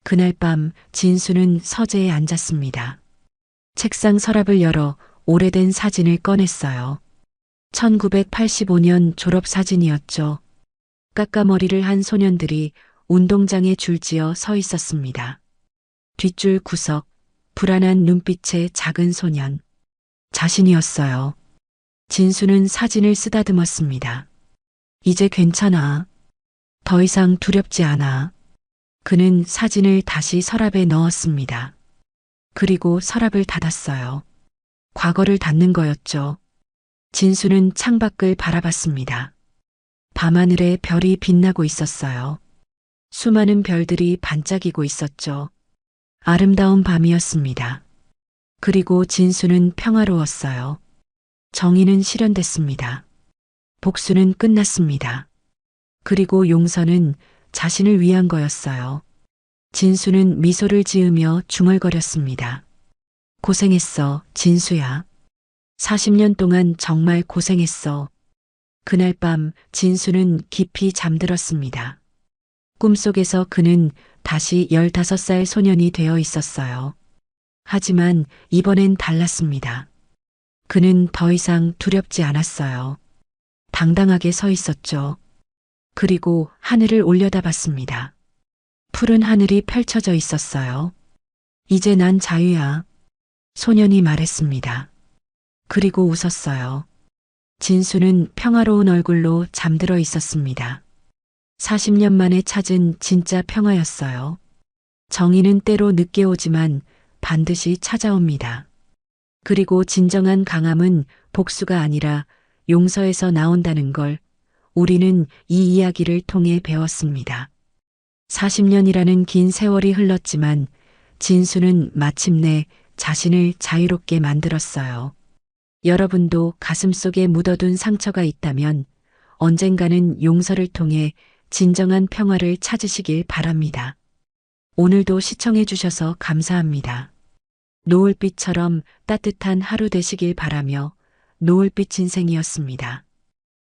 그날 밤 진수는 서재에 앉았습니다. 책상 서랍을 열어 오래된 사진을 꺼냈어요. 1985년 졸업 사진이었죠. 까까머리를 한 소년들이 운동장에 줄지어 서 있었습니다. 뒷줄 구석, 불안한 눈빛의 작은 소년. 자신이었어요. 진수는 사진을 쓰다듬었습니다. 이제 괜찮아. 더 이상 두렵지 않아. 그는 사진을 다시 서랍에 넣었습니다. 그리고 서랍을 닫았어요. 과거를 닫는 거였죠. 진수는 창밖을 바라봤습니다. 밤하늘에 별이 빛나고 있었어요. 수많은 별들이 반짝이고 있었죠. 아름다운 밤이었습니다. 그리고 진수는 평화로웠어요. 정의는 실현됐습니다. 복수는 끝났습니다. 그리고 용서는 자신을 위한 거였어요. 진수는 미소를 지으며 중얼거렸습니다. 고생했어, 진수야. 40년 동안 정말 고생했어. 그날 밤 진수는 깊이 잠들었습니다. 꿈속에서 그는 다시 15살 소년이 되어 있었어요. 하지만 이번엔 달랐습니다. 그는 더 이상 두렵지 않았어요. 당당하게 서 있었죠. 그리고 하늘을 올려다봤습니다. 푸른 하늘이 펼쳐져 있었어요. 이제 난 자유야. 소년이 말했습니다. 그리고 웃었어요. 진수는 평화로운 얼굴로 잠들어 있었습니다. 40년 만에 찾은 진짜 평화였어요. 정의는 때로 늦게 오지만 반드시 찾아옵니다. 그리고 진정한 강함은 복수가 아니라 용서에서 나온다는 걸 우리는 이 이야기를 통해 배웠습니다. 40년이라는 긴 세월이 흘렀지만 진수는 마침내 자신을 자유롭게 만들었어요. 여러분도 가슴속에 묻어둔 상처가 있다면 언젠가는 용서를 통해 진정한 평화를 찾으시길 바랍니다. 오늘도 시청해 주셔서 감사합니다. 노을빛처럼 따뜻한 하루 되시길 바라며 노을빛 인생이었습니다.